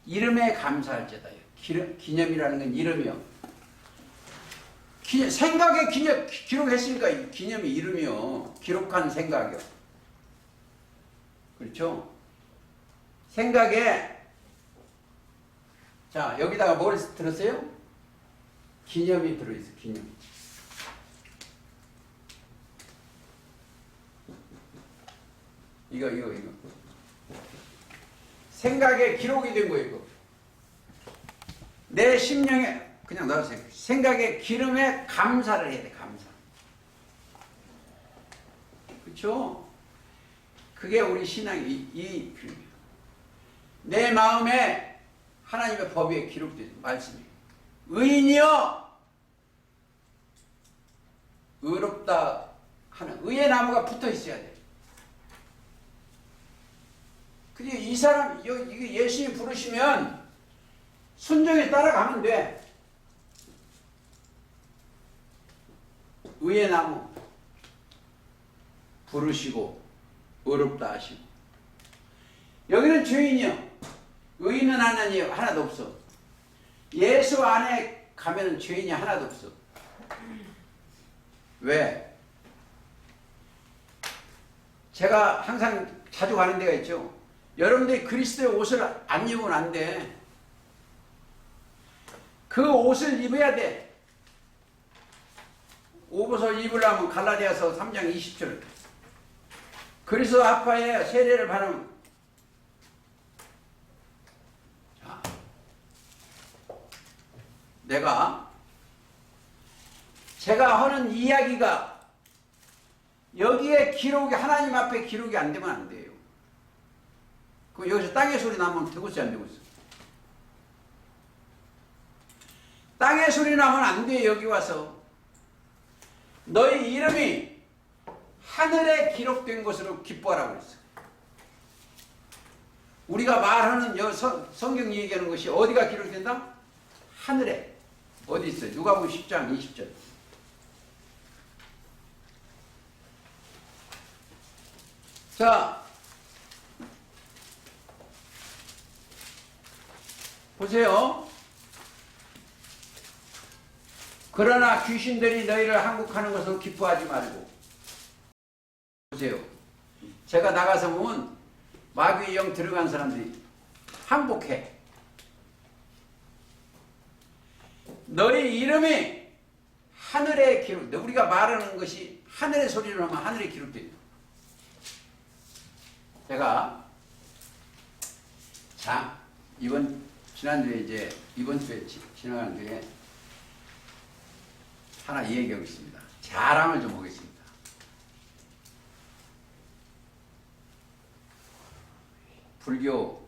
이름에 감사할지어다. 기념이라는 건 이름이요. 생각에 기록했으니까 기념이 이름이요. 기록한 생각이요. 그렇죠? 생각에 자 여기다가 뭘 들었어요? 기념이 들어있어. 기념. 이거 생각에 기록이 된 거예요. 이거. 내 심령에 그냥 넣으세요. 생각에 기름에 감사를 해야 돼. 감사. 그렇죠? 그게 우리 신앙의 이 기름이에요. 내 마음에 하나님의 법에 기록된 말씀이에요. 의인이여 의롭다 하는 의의 나무가 붙어 있어야 돼. 근데 이 사람 이게 예수님 부르시면 순종에 따라가면 돼. 의의 나무 부르시고 의롭다 하시고. 여기는 죄인이요. 의인은 하나도 없어. 예수 안에 가면은 죄인이 하나도 없어. 왜? 제가 항상 자주 가는 데가 있죠. 여러분들이 그리스도의 옷을 안 입으면 안 돼. 그 옷을 입어야 돼. 옷을 입으려면 갈라디아서 3장 20절. 그리스도 아파에 세례를 받으면 제가 하는 이야기가 여기에 기록이 하나님 앞에 기록이 안 되면 안 돼요. 그럼 여기서 땅의 소리 나면 되고 있어 안 되고 있어? 땅의 소리 나면 안 돼. 여기 와서 너희 이름이 하늘에 기록된 것으로 기뻐하라고 그랬어. 우리가 말하는 성경 얘기하는 것이 어디가 기록된다? 하늘에. 어디 있어요? 누가복음 10장 20절. 자, 보세요. 그러나 귀신들이 너희를 항복하는 것을 기뻐하지 말고. 보세요. 제가 나가서 보면 마귀의 영 들어간 사람들이 항복해. 너희 이름이 하늘에 기록. 우리가 말하는 것이 하늘의 소리를 하면 하늘에 기록돼요. 제가 지난주에 이번 주에 지나간 주에 하나 얘기하고 있습니다. 자랑을 좀 하겠습니다. 불교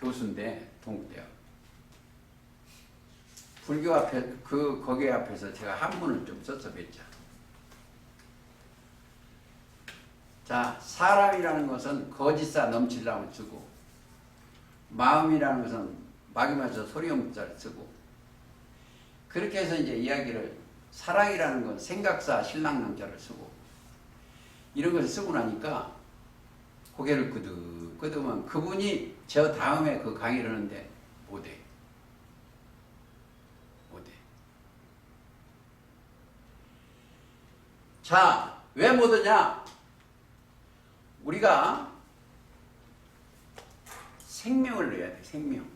교수인데 동국대학. 불교 앞에 거기 앞에서 제가 한문을 좀 써서 뵀죠. 자, 사람이라는 것은 거짓사 넘치려면 쓰고, 마음이라는 것은 막이면서 소리용자를 쓰고, 그렇게 해서 이제 이야기를, 사랑이라는 건 생각사 신랑남자를 쓰고, 이런 것을 쓰고 나니까 고개를 끄덕끄덕하면 그분이 저 다음에 그 강의를 하는데 못해. 자, 왜 못하냐? 우리가 생명을 넣어야 돼. 생명.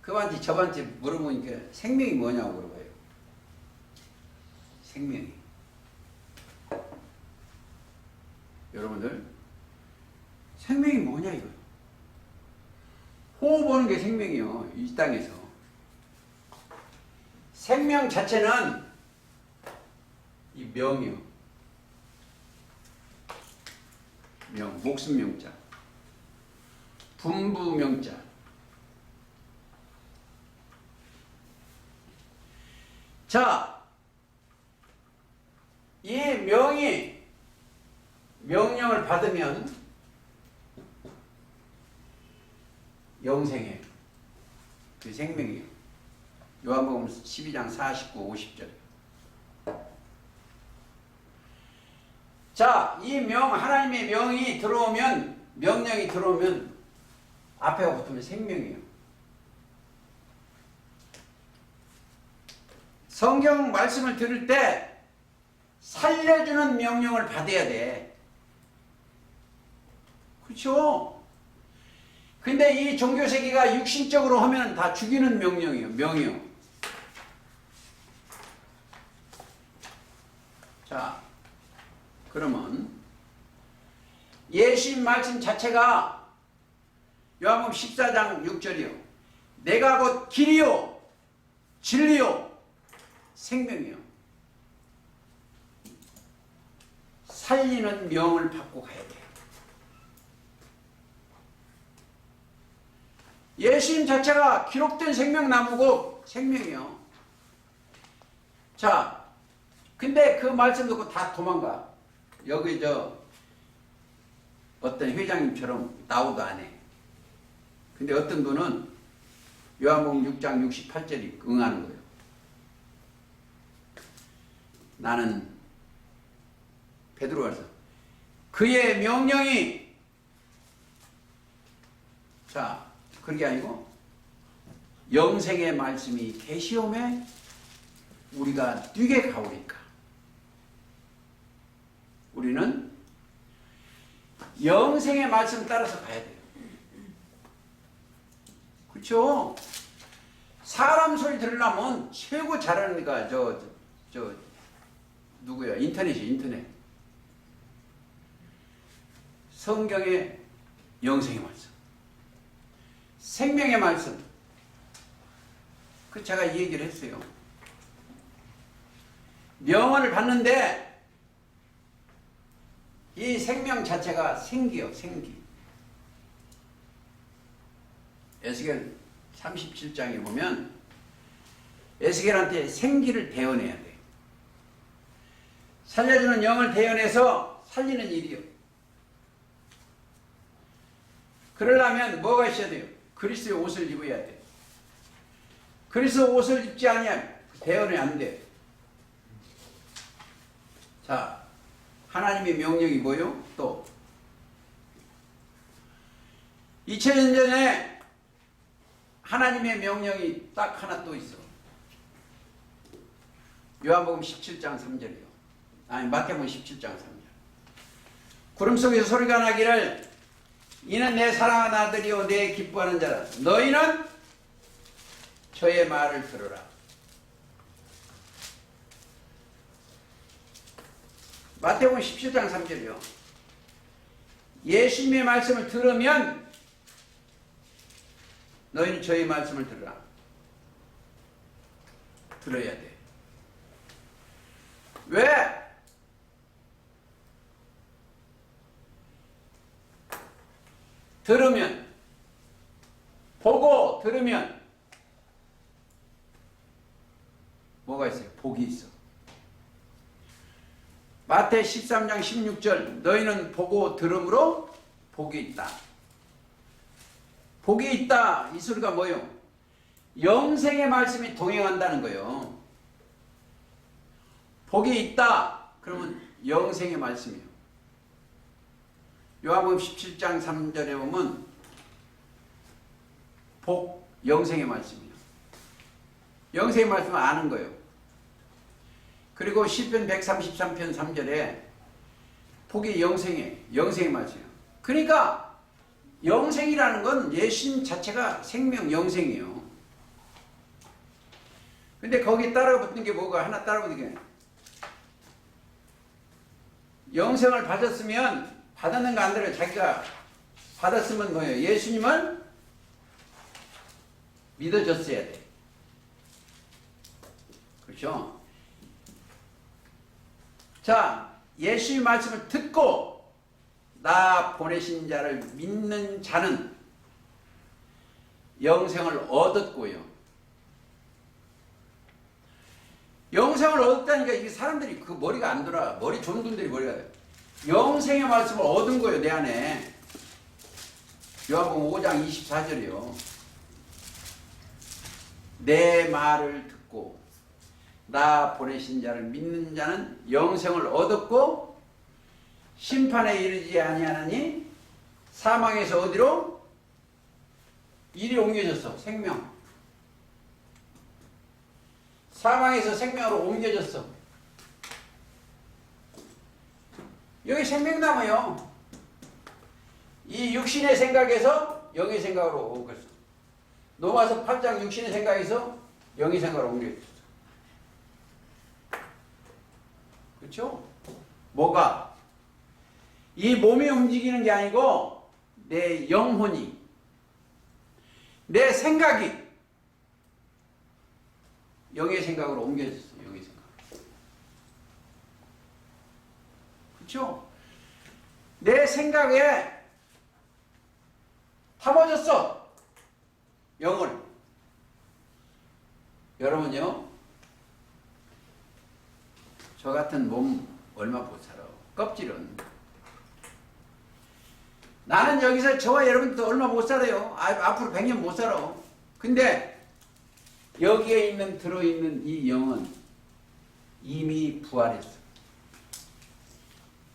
그한테 저한테 물어보니까 생명이 뭐냐고 물어봐요. 생명이. 여러분들 생명이 뭐냐 이거요. 호흡하는 게 생명이요. 이 땅에서. 생명 자체는 이 명이요. 명, 목숨 명자. 분부 명자. 자, 이 명이 명령을 받으면 영생이에요. 그 생명이에요. 요한복음 12장 49, 50절. 자, 이 명, 하나님의 명이 들어오면, 명령이 들어오면 앞에가 붙으면 생명이에요. 성경 말씀을 들을 때 살려주는 명령을 받아야 돼. 그렇죠? 근데 이 종교세계가 육신적으로 하면 다 죽이는 명령이에요. 명이요. 자, 그러면 예수님 말씀 자체가 요한복음 14장 6절이요. 내가 곧 길이요 진리요 생명이요. 살리는 명을 받고 가야 돼요. 예수님 자체가 기록된 생명나무고 생명이요. 자, 근데 그 말씀 듣고 다 도망가. 여기 어떤 회장님처럼 나오도 안 해. 근데 어떤 분은 요한복음 6장 68절이 응하는 거예요. 나는 베드로가서 그의 명령이 자 그게 아니고 영생의 말씀이 계시오매 우리가 뛰게 가오리까. 우리는 영생의 말씀 따라서 가야 돼요. 그렇죠? 사람 소리 들으려면 최고 잘하는 애가 누구야? 인터넷. 성경의 영생의 말씀. 생명의 말씀. 그 제가 이 얘기를 했어요. 명언을 받는데 이 생명 자체가 생기요. 생기. 에스겔 37장에 보면 에스겔한테 생기를 대언해야 돼. 살려주는 영을 대언해서 살리는 일이요. 그러려면 뭐가 있어야 돼요? 그리스도의 옷을 입어야 돼. 그리스도 옷을 입지 아니하면 대언이 안 돼. 자, 하나님의 명령이 뭐요? 또 2000년 전에 하나님의 명령이 딱 하나 또 있어. 요한복음 17장 3절이요. 아니 마태복음 17장 3절. 구름 속에서 소리가 나기를 이는 내 사랑하는 아들이요 내 기뻐하는 자라. 너희는 저의 말을 들으라. 마태복음 17장 3절이요. 예수님의 말씀을 들으면 너희는 저의 말씀을 들으라. 들어야 돼. 왜? 들으면 보고 들으면 뭐가 있어요? 복이 있어. 마태 13장 16절 너희는 보고 들음으로 복이 있다. 복이 있다. 이 소리가 뭐예요? 영생의 말씀이 동행한다는 거예요. 복이 있다. 그러면 영생의 말씀이에요. 요한복음 17장 3절에 보면 복, 영생의 말씀이에요. 영생의 말씀을 아는 거예요. 그리고 시편 133편 3절에 복이 영생의 말씀이에요. 그러니까 영생이라는 건 예수님 자체가 생명 영생이에요. 근데 거기 따라붙는 게 뭐가 하나 따라붙는 게 영생을 받았으면 받았는가 안 들어요. 자기가 받았으면 뭐예요? 예수님을 믿어줬어야 돼. 그렇죠? 자, 예수의 말씀을 듣고 나 보내신 자를 믿는 자는 영생을 얻었고요. 영생을 얻었다니까 이게 사람들이 그 머리가 안 돌아. 머리 좋은 분들이 머리가 돼. 영생의 말씀을 얻은 거예요, 내 안에. 요한복음 5장 24절이요. 내 말을 듣고 나 보내신 자를 믿는 자는 영생을 얻었고 심판에 이르지 아니하나니 사망에서 어디로? 이리 옮겨졌어. 생명. 사망에서 생명으로 옮겨졌어. 여기 생명나무요. 이 육신의 생각에서 영의 생각으로 옮겼어. 로마서 8장 육신의 생각에서 영의 생각으로 옮겨졌어. 그렇죠? 뭐가? 이 몸이 움직이는 게 아니고 내 영혼이, 내 생각이 영의 생각으로 옮겨졌어. 영의 생각. 그렇죠? 내 생각에 담아졌어. 영을. 여러분요, 저 같은 몸 얼마 못 살아. 껍질은. 나는 여기서 저와 여러분도 얼마 못 살아요. 앞으로 100년 못 살아. 근데 여기에 있는 들어있는 이 영은 이미 부활했어.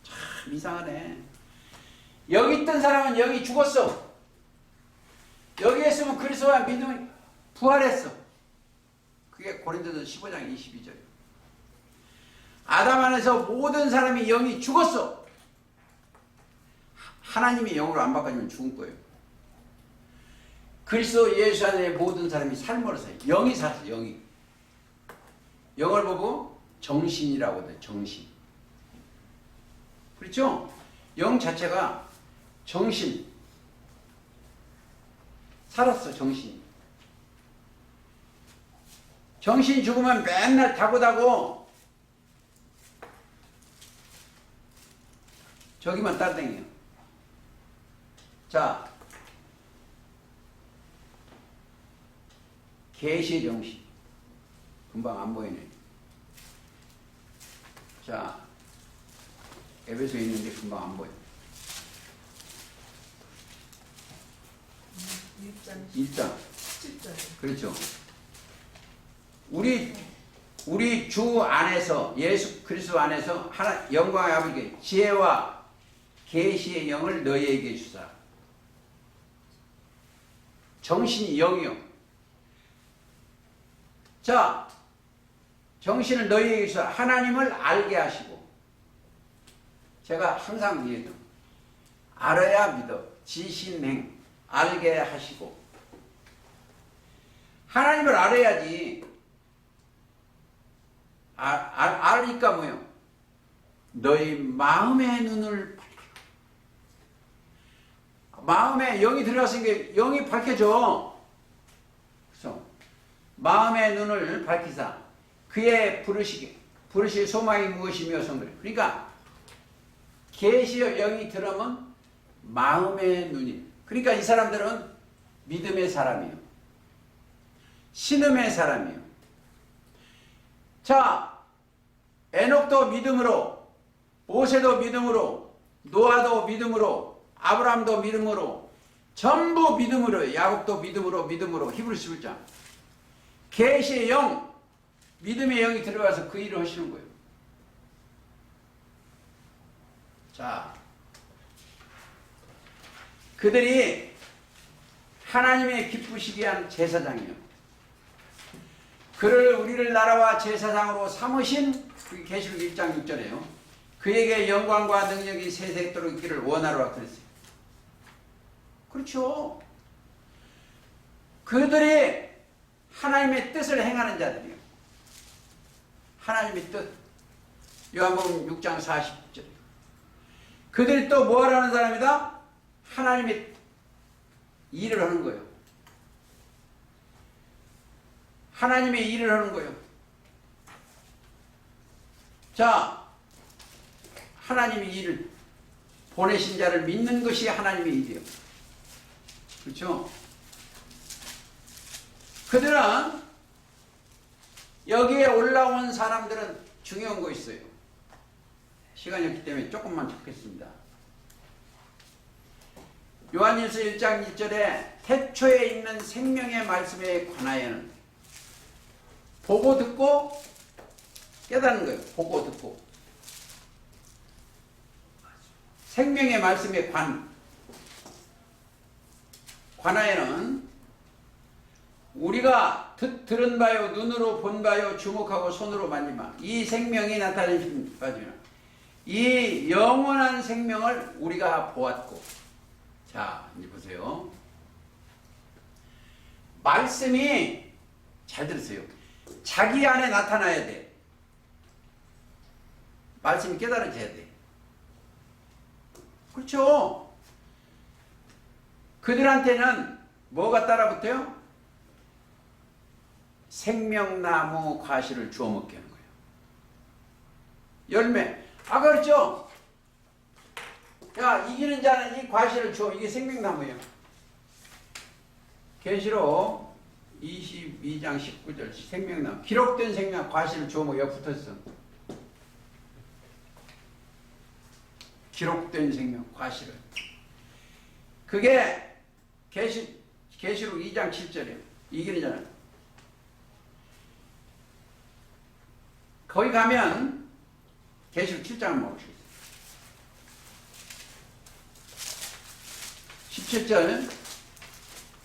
참 이상하네. 여기 있던 사람은 여기 죽었어. 여기에 있으면 그리스도와 믿음이 부활했어. 그게 고린도서 15장 22절. 아담 안에서 모든 사람이 영이 죽었어. 하나님이 영으로 안 바꿔주면 죽은 거예요. 그리스도 예수 안에 모든 사람이 삶으로 살아요. 영이 살았어. 영이. 영을 보고 정신이라고 해요. 정신. 그렇죠? 영 자체가 정신. 살았어. 정신. 정신 죽으면 맨날 다고 저기만 따라다녀요. 자, 계시의 정신. 금방 안 보이네. 자, 에베소에 있는데 금방 안 보여. 1장. 7절. 그렇죠. 우리 주 안에서, 예수 그리스도 안에서 하나 영광의 아버지께 지혜와 계시의 영을 너희에게 주사. 정신이 영이요. 자, 정신을 너희에게 주사. 하나님을 알게 하시고. 제가 항상 얘기해요. 알아야 믿어. 지신행. 알게 하시고. 하나님을 알아야지. 알니까 뭐요? 너희 마음의 눈을 밝혀. 마음에 영이 들어갔으니까 영이 밝혀져. 그래서 마음의 눈을 밝히사 그의 부르실 소망이 무엇이며 성들. 그러니까 계시의 영이 들어오면 마음의 눈이. 그러니까 이 사람들은 믿음의 사람이에요. 신음의 사람이에요. 자, 에녹도 믿음으로, 모세도 믿음으로, 노아도 믿음으로, 아브라함도 믿음으로, 전부 믿음으로, 야곱도 믿음으로, 히브리서 11장. 계시의 영, 믿음의 영이 들어가서 그 일을 하시는 거예요. 자, 그들이 하나님의 기쁘시게 한 제사장이에요. 그를 우리를 나라와 제사장으로 삼으신 그게 계시록 1장 6절이에요. 그에게 영광과 능력이 세세토록 있기를 원하노라 그랬어요. 그렇죠. 그들이 하나님의 뜻을 행하는 자들이에요. 하나님의 뜻. 요한복음 6장 40절. 그들이 또 뭐 하라는 사람이다? 하나님의 일을 하는 거예요. 하나님의 일을 하는 거예요. 자, 하나님의 일을 보내신 자를 믿는 것이 하나님의 일이에요. 그렇죠? 그들은 여기에 올라온 사람들은 중요한 거 있어요. 시간이 없기 때문에 조금만 적겠습니다. 요한일서 1장 1절에 태초에 있는 생명의 말씀에 관하여는 보고 듣고 깨닫는 거예요. 보고 듣고. 생명의 말씀에 관하여는 우리가 들은 바요, 눈으로 본 바요, 주목하고 손으로 만진 바, 이 생명이 나타내신 바지만 이 영원한 생명을 우리가 보았고. 자, 이제 보세요. 말씀이 잘 들으세요. 자기 안에 나타나야 돼. 말씀이 깨달아져야 돼. 그렇죠? 그들한테는 뭐가 따라붙어요? 생명나무 과실을 주워 먹게 하는 거예요. 열매. 그렇죠? 야, 이기는 자는 이 과실을 주워. 이게 생명나무예요. 계시록 22장 19절 생명나무. 기록된 생명 과실을 주워 먹어. 여기 붙었어. 기록된 생명 과실을. 그게 계시록 2장 7절이에요. 이기는 자는. 거기 가면 계시록 7장을 먹을 수 있어요. 17절.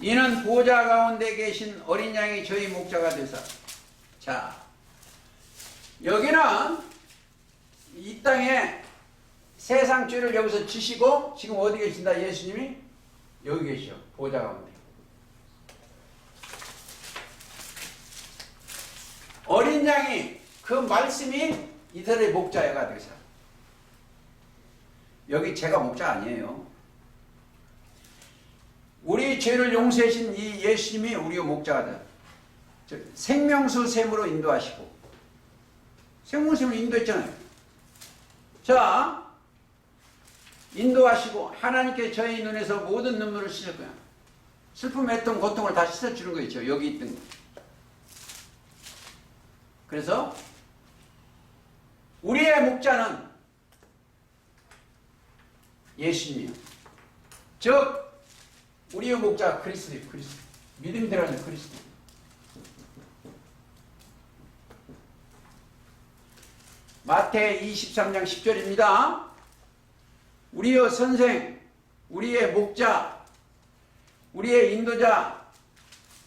이는 보좌 가운데 계신 어린 양이 저희 목자가 되사. 자, 여기는 이 땅에 세상 죄를 여기서 지시고 지금 어디 계신다? 예수님이 여기 계시오. 보좌 가운데. 어린 양이 그 말씀이 이스라엘의 목자가 되사. 여기 제가 목자 아니에요. 우리 죄를 용서하신 이 예수님이 우리의 목자가 돼. 생명수 샘으로 인도하시고. 생명수로 인도했잖아요. 자, 인도하시고 하나님께 저희 눈에서 모든 눈물을 씻을 거야. 슬픔, 애통, 고통을 다 씻어주는 거 있죠. 여기 있던 거. 그래서 우리의 목자는 예수님이요. 즉 우리의 목자 그리스도예요. 그리스도. 믿음이 들어가는 그리스도. 마태 23장 10절입니다. 우리의 선생, 우리의 목자, 우리의 인도자,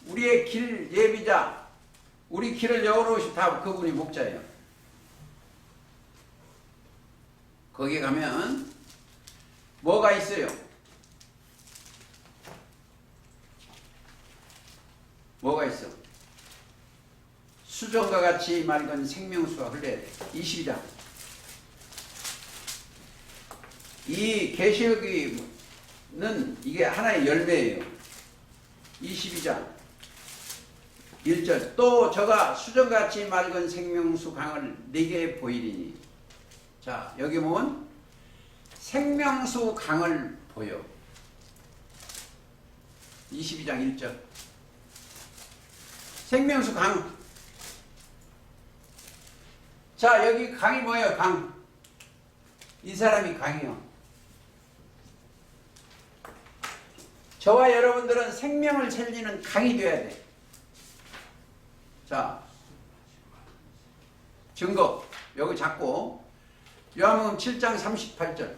우리의 길 예비자, 우리 길을 열어오신 다 그분이 목자예요. 거기 가면 뭐가 있어요? 뭐가 있어? 수정과 같이 맑은 생명수가 흘러야 돼. 22장. 이 계시록은 이게 하나의 열매예요. 22장 1절. 또 저가 수정같이 맑은 생명수 강을 네게 보이리니. 자, 여기 보면 생명수 강을 보여. 22장 1절. 생명수 강. 자, 여기 강이 뭐예요? 강. 이 사람이 강이요. 저와 여러분들은 생명을 살리는 강이 되어야 돼. 자, 증거 여기 잡고 요한복음 7장 38절.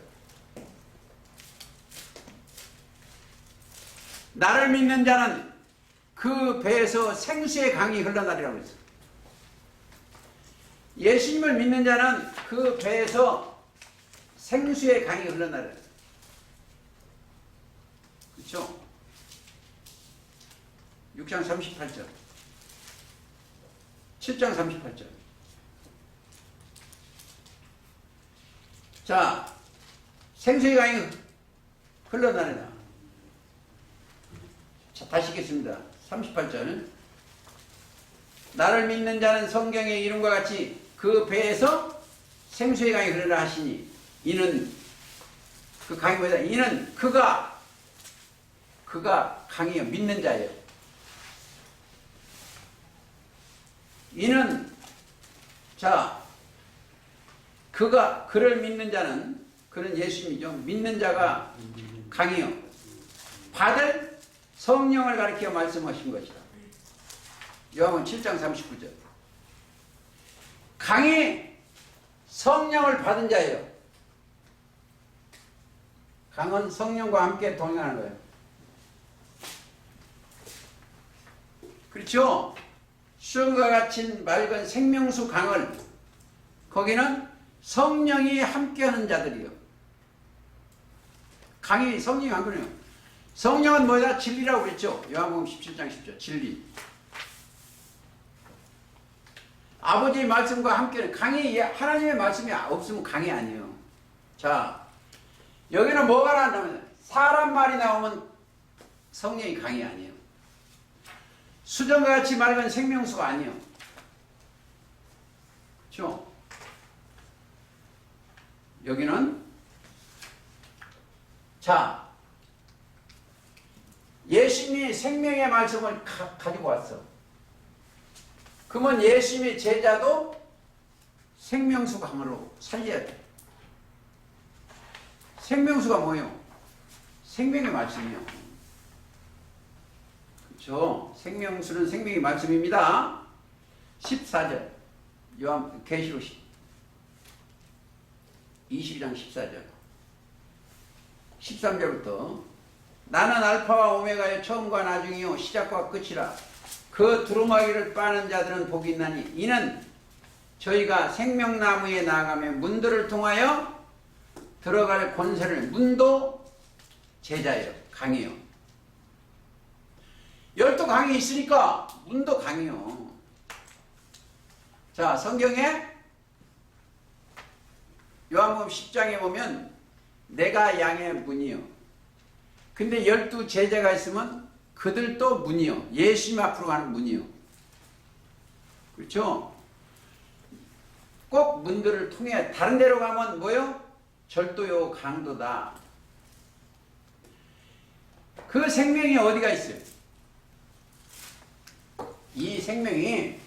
나를 믿는 자는 그 배에서 생수의 강이 흘러나리라고 했어. 예수님을 믿는 자는 그 배에서 생수의 강이 흘러나리라. 그렇죠? 6장 38절. 7장 38절. 자, 생수의 강이 흘러다니다. 자, 다시 읽겠습니다. 38절. 나를 믿는 자는 성경의 이름과 같이 그 배에서 생수의 강이 흐르라 하시니, 이는 그 강이 뭐다? 이는 그가 강이요, 믿는 자예요. 이는, 자, 그를 믿는 자는, 그는 예수님이죠. 믿는 자가 강이요, 받을 성령을 가리켜 말씀하신 것이다. 요한복음 7장 39절. 강이 성령을 받은 자예요. 강은 성령과 함께 동행하는 거예요. 그렇죠? 수정과 같은 맑은 생명수 강을, 거기는 성령이 함께하는 자들이요. 강이 성령이 함께해요. 성령은 뭐다? 진리라고 그랬죠. 요한복음 17장 10절. 진리. 아버지의 말씀과 함께는 강이, 하나님의 말씀이 없으면 강이 아니에요. 자, 여기는 뭐가 나오냐면 사람 말이 나오면 성령이 강이 아니에요. 수정과 같이 맑은 생명수가 아니에요. 그렇죠? 여기는, 자, 예수님이 생명의 말씀을 가지고 왔어. 그러면 예수님의 제자도 생명수 강으로 살려야 돼. 생명수가 뭐예요? 생명의 말씀이요. 그렇죠? 생명수는 생명의 말씀입니다. 14절. 계시록 22장 14절. 13절부터 나는 알파와 오메가의 처음과 나중이요 시작과 끝이라. 그 두루마기를 빠는 자들은 복이 있나니 이는 저희가 생명나무에 나아가며 문들을 통하여 들어갈 권세를, 문도 제자예요. 강이요. 12강이 있으니까 문도 강이요. 자, 성경에 요한복음 10장에 보면 내가 양의 문이요. 근데 12 제자가 있으면 그들도 문이요. 예수님 앞으로 가는 문이요. 그렇죠? 꼭 문들을 통해, 다른 데로 가면 뭐요? 절도요, 강도다. 그 생명이 어디가 있어요? 이 생명이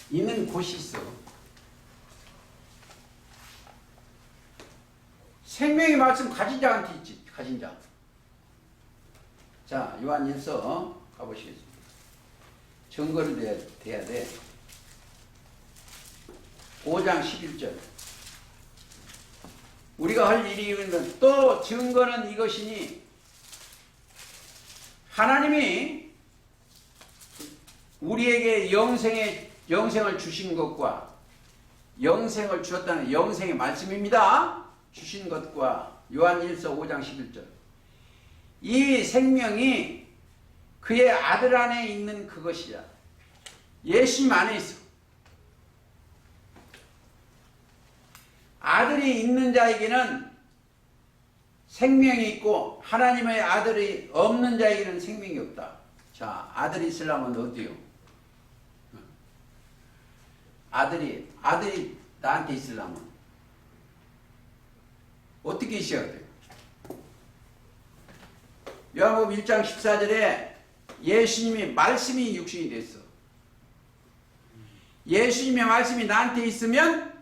있는 곳이 있어. 생명의 말씀 가진 자한테 있지. 가진 자. 자, 요한일서 가보시겠습니다. 증거를 돼야 돼. 5장 11절. 우리가 할 일이 있는, 또 증거는 이것이니 하나님이 우리에게 영생을 주신 것과, 영생을 주었다는 영생의 말씀입니다. 주신 것과, 요한일서 5장 11절. 이 생명이 그의 아들 안에 있는 그것이야. 예수님 안에 있어. 아들이 있는 자에게는 생명이 있고 하나님의 아들이 없는 자에게는 생명이 없다. 자, 아들이 있으려면 어디요? 아들이 나한테 있으려면 어떻게 있어야 돼요? 요한복음 1장 14절에 예수님이 말씀이 육신이 됐어. 예수님의 말씀이 나한테 있으면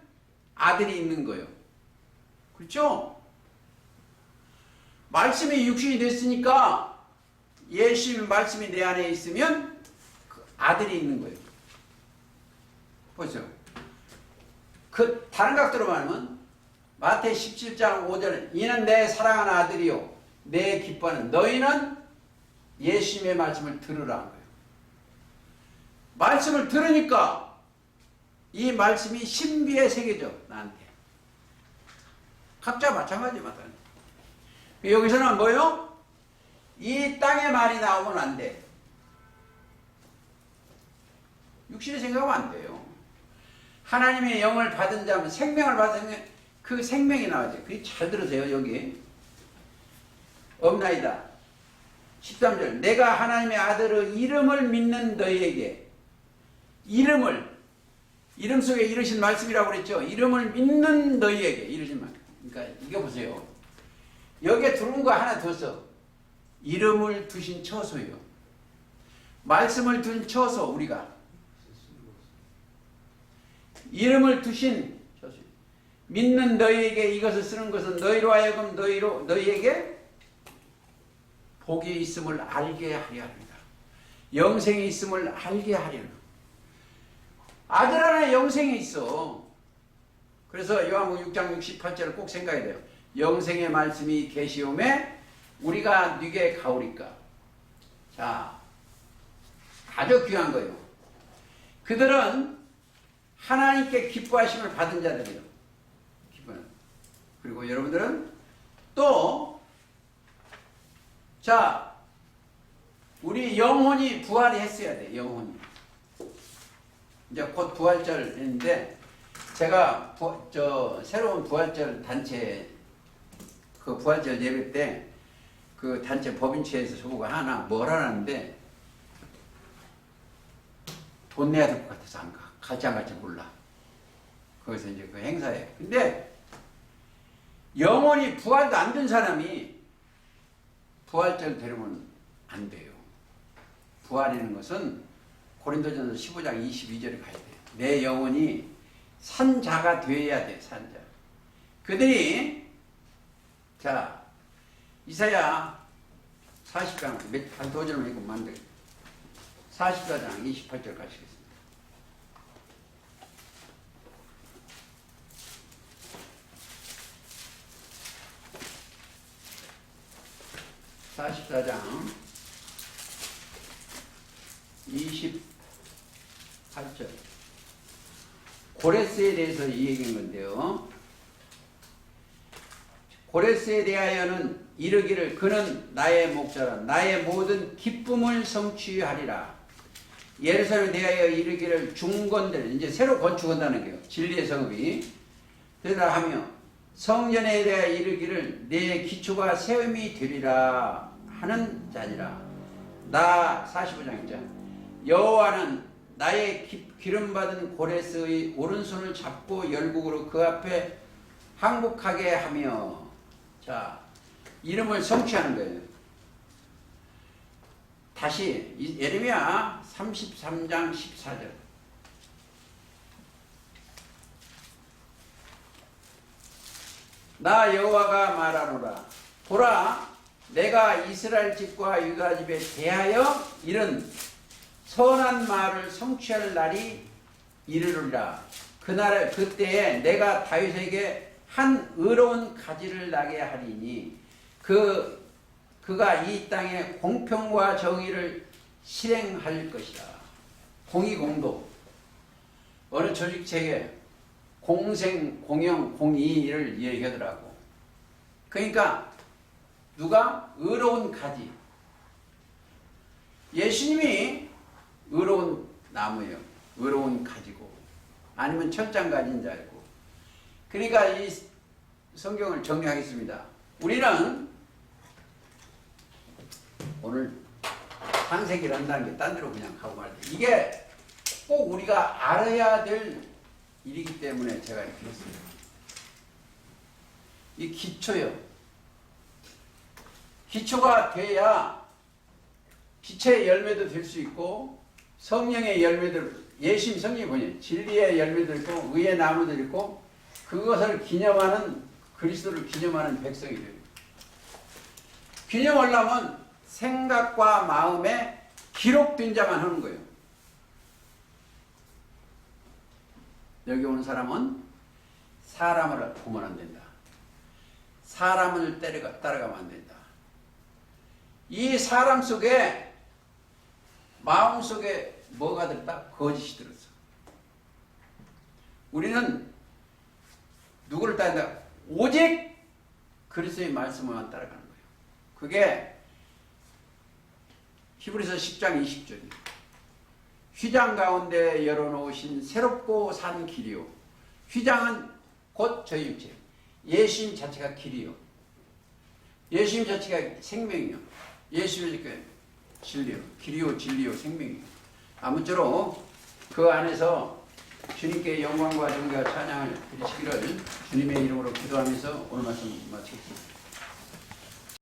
아들이 있는 거예요. 그렇죠? 말씀이 육신이 됐으니까 예수님의 말씀이 내 안에 있으면 그 아들이 있는 거예요. 보세요. 그 다른 각도로 말하면 마태 17장 5절, 이는 내 사랑하는 아들이요 내 기뻐하는, 너희는 예수님의 말씀을 들으라 한 거예요. 말씀을 들으니까 이 말씀이 신비에 새겨져. 나한테. 각자 마찬가지입니다. 여기서는 뭐예요? 이 땅의 말이 나오면 안 돼. 육신의 생각하면 안 돼요. 하나님의 영을 받은 자면 생명을 받은 그 생명이 나와야 돼. 그게 잘 들으세요. 여기 없나이다. 13절 내가 하나님의 아들의 이름을 믿는 너희에게 이름 속에 이르신 말씀이라고 그랬죠. 이름을 믿는 너희에게 이르신 말씀. 그러니까 이거 보세요. 여기에 들어온 거 하나 더 써. 이름을 두신 처소예요. 말씀을 둔 처소 우리가. 이름을 두신 처소. 믿는 너희에게 이것을 쓰는 것은 너희로 하여금 너희에게 복이 있음을 알게 하려 합니다. 영생이 있음을 알게 하려는. 아들 안에 영생이 있어. 그래서 요한복음 6장 68절을 꼭 생각해야 돼요. 영생의 말씀이 계시오매 우리가 네게 가오리까. 자, 아주 귀한 거예요. 그들은 하나님께 기뻐하심을 받은 자들이에요. 그리고 여러분들은 또 자, 우리 영혼이 부활이 했어야 돼. 영혼이. 이제 곧 부활절인데 제가 새로운 부활절 단체 그 부활절 예배 때 그 단체 법인체에서 저보고 하나 뭘 하는데 돈 내야 될 것 같아서 안 가. 갈지 안 갈지 몰라. 거기서 이제 그 행사에. 근데 영혼이 부활도 안 된 사람이 부활절 데려오면 안 돼요. 부활이라는 것은 고린도전서 15장 22절에 가야 돼요. 내 영혼이 산자가 되어야 돼. 산자. 그들이 자 이사야 40장 한 두 절만 읽으면 안 돼요. 44장 28절 가시겠습니다. (44장) 28절 고레스에 대해서 이 얘기인 건데요. 고레스에 대하여는 이르기를 그는 나의 목자라 나의 모든 기쁨을 성취하리라. 예루살렘에 대하여 이르기를 중건들 이제 새로 건축한다는 거예요. 진리의 성읍이 되라 하며 성전에 대하여 이르기를 내 기초가 세움이 되리라 하는 자니라. 나 45장이죠. 여호와는 나의 기름받은 고레스의 오른손을 잡고 열국으로 그 앞에 항복하게 하며. 자, 이름을 성취하는 거예요. 다시 예레미야 33장 14절 나 여호와가 말하노라. 보라 내가 이스라엘 집과 유다 집에 대하여 이른 선한 말을 성취할 날이 이르리라. 그때에 내가 다윗에게 한 의로운 가지를 나게 하리니 그가 이 땅에 공평과 정의를 실행할 것이라. 공의공도 어느 조직책에 공생, 공영, 공의를 얘기하더라고. 그러니까 누가? 의로운 가지. 예수님이 의로운 나무예요. 의로운 가지고 아니면 철장가지인 자이고. 그러니까 이 성경을 정리하겠습니다. 우리는 오늘 창세기를 한다는 게 딴 데로 그냥 가고 말이에요. 이게 꼭 우리가 알아야 될 일이기 때문에 제가 이렇게 했습니다. 이 기초요. 기초가 돼야 빛의 열매도 될 수 있고 성령의 열매들, 예수님 성령이 뭐냐? 진리의 열매도 있고 의의 나무도 있고 그것을 기념하는 그리스도를 기념하는 백성이 돼요. 기념하려면 생각과 마음에 기록된 자만 하는 거예요. 여기 오는 사람은 사람을 보면 안 된다. 사람을 따라가면 안 된다. 이 사람 속에 마음 속에 뭐가 들었다? 거짓이 들었어. 우리는 누구를 따른다? 오직 그리스도의 말씀만 따라가는 거예요. 그게 히브리서 10장 20절. 휘장 가운데 열어놓으신 새롭고 산 길이요. 휘장은 곧 저희 육체. 예수님 자체가 길이요. 예수님 자체가 생명이요. 예수님 자체가 진리요. 길이요, 진리요, 생명이요. 아무쪼록 그 안에서 주님께 영광과 존귀와 찬양을 드리시기를 주님의 이름으로 기도하면서 오늘 말씀 마치겠습니다.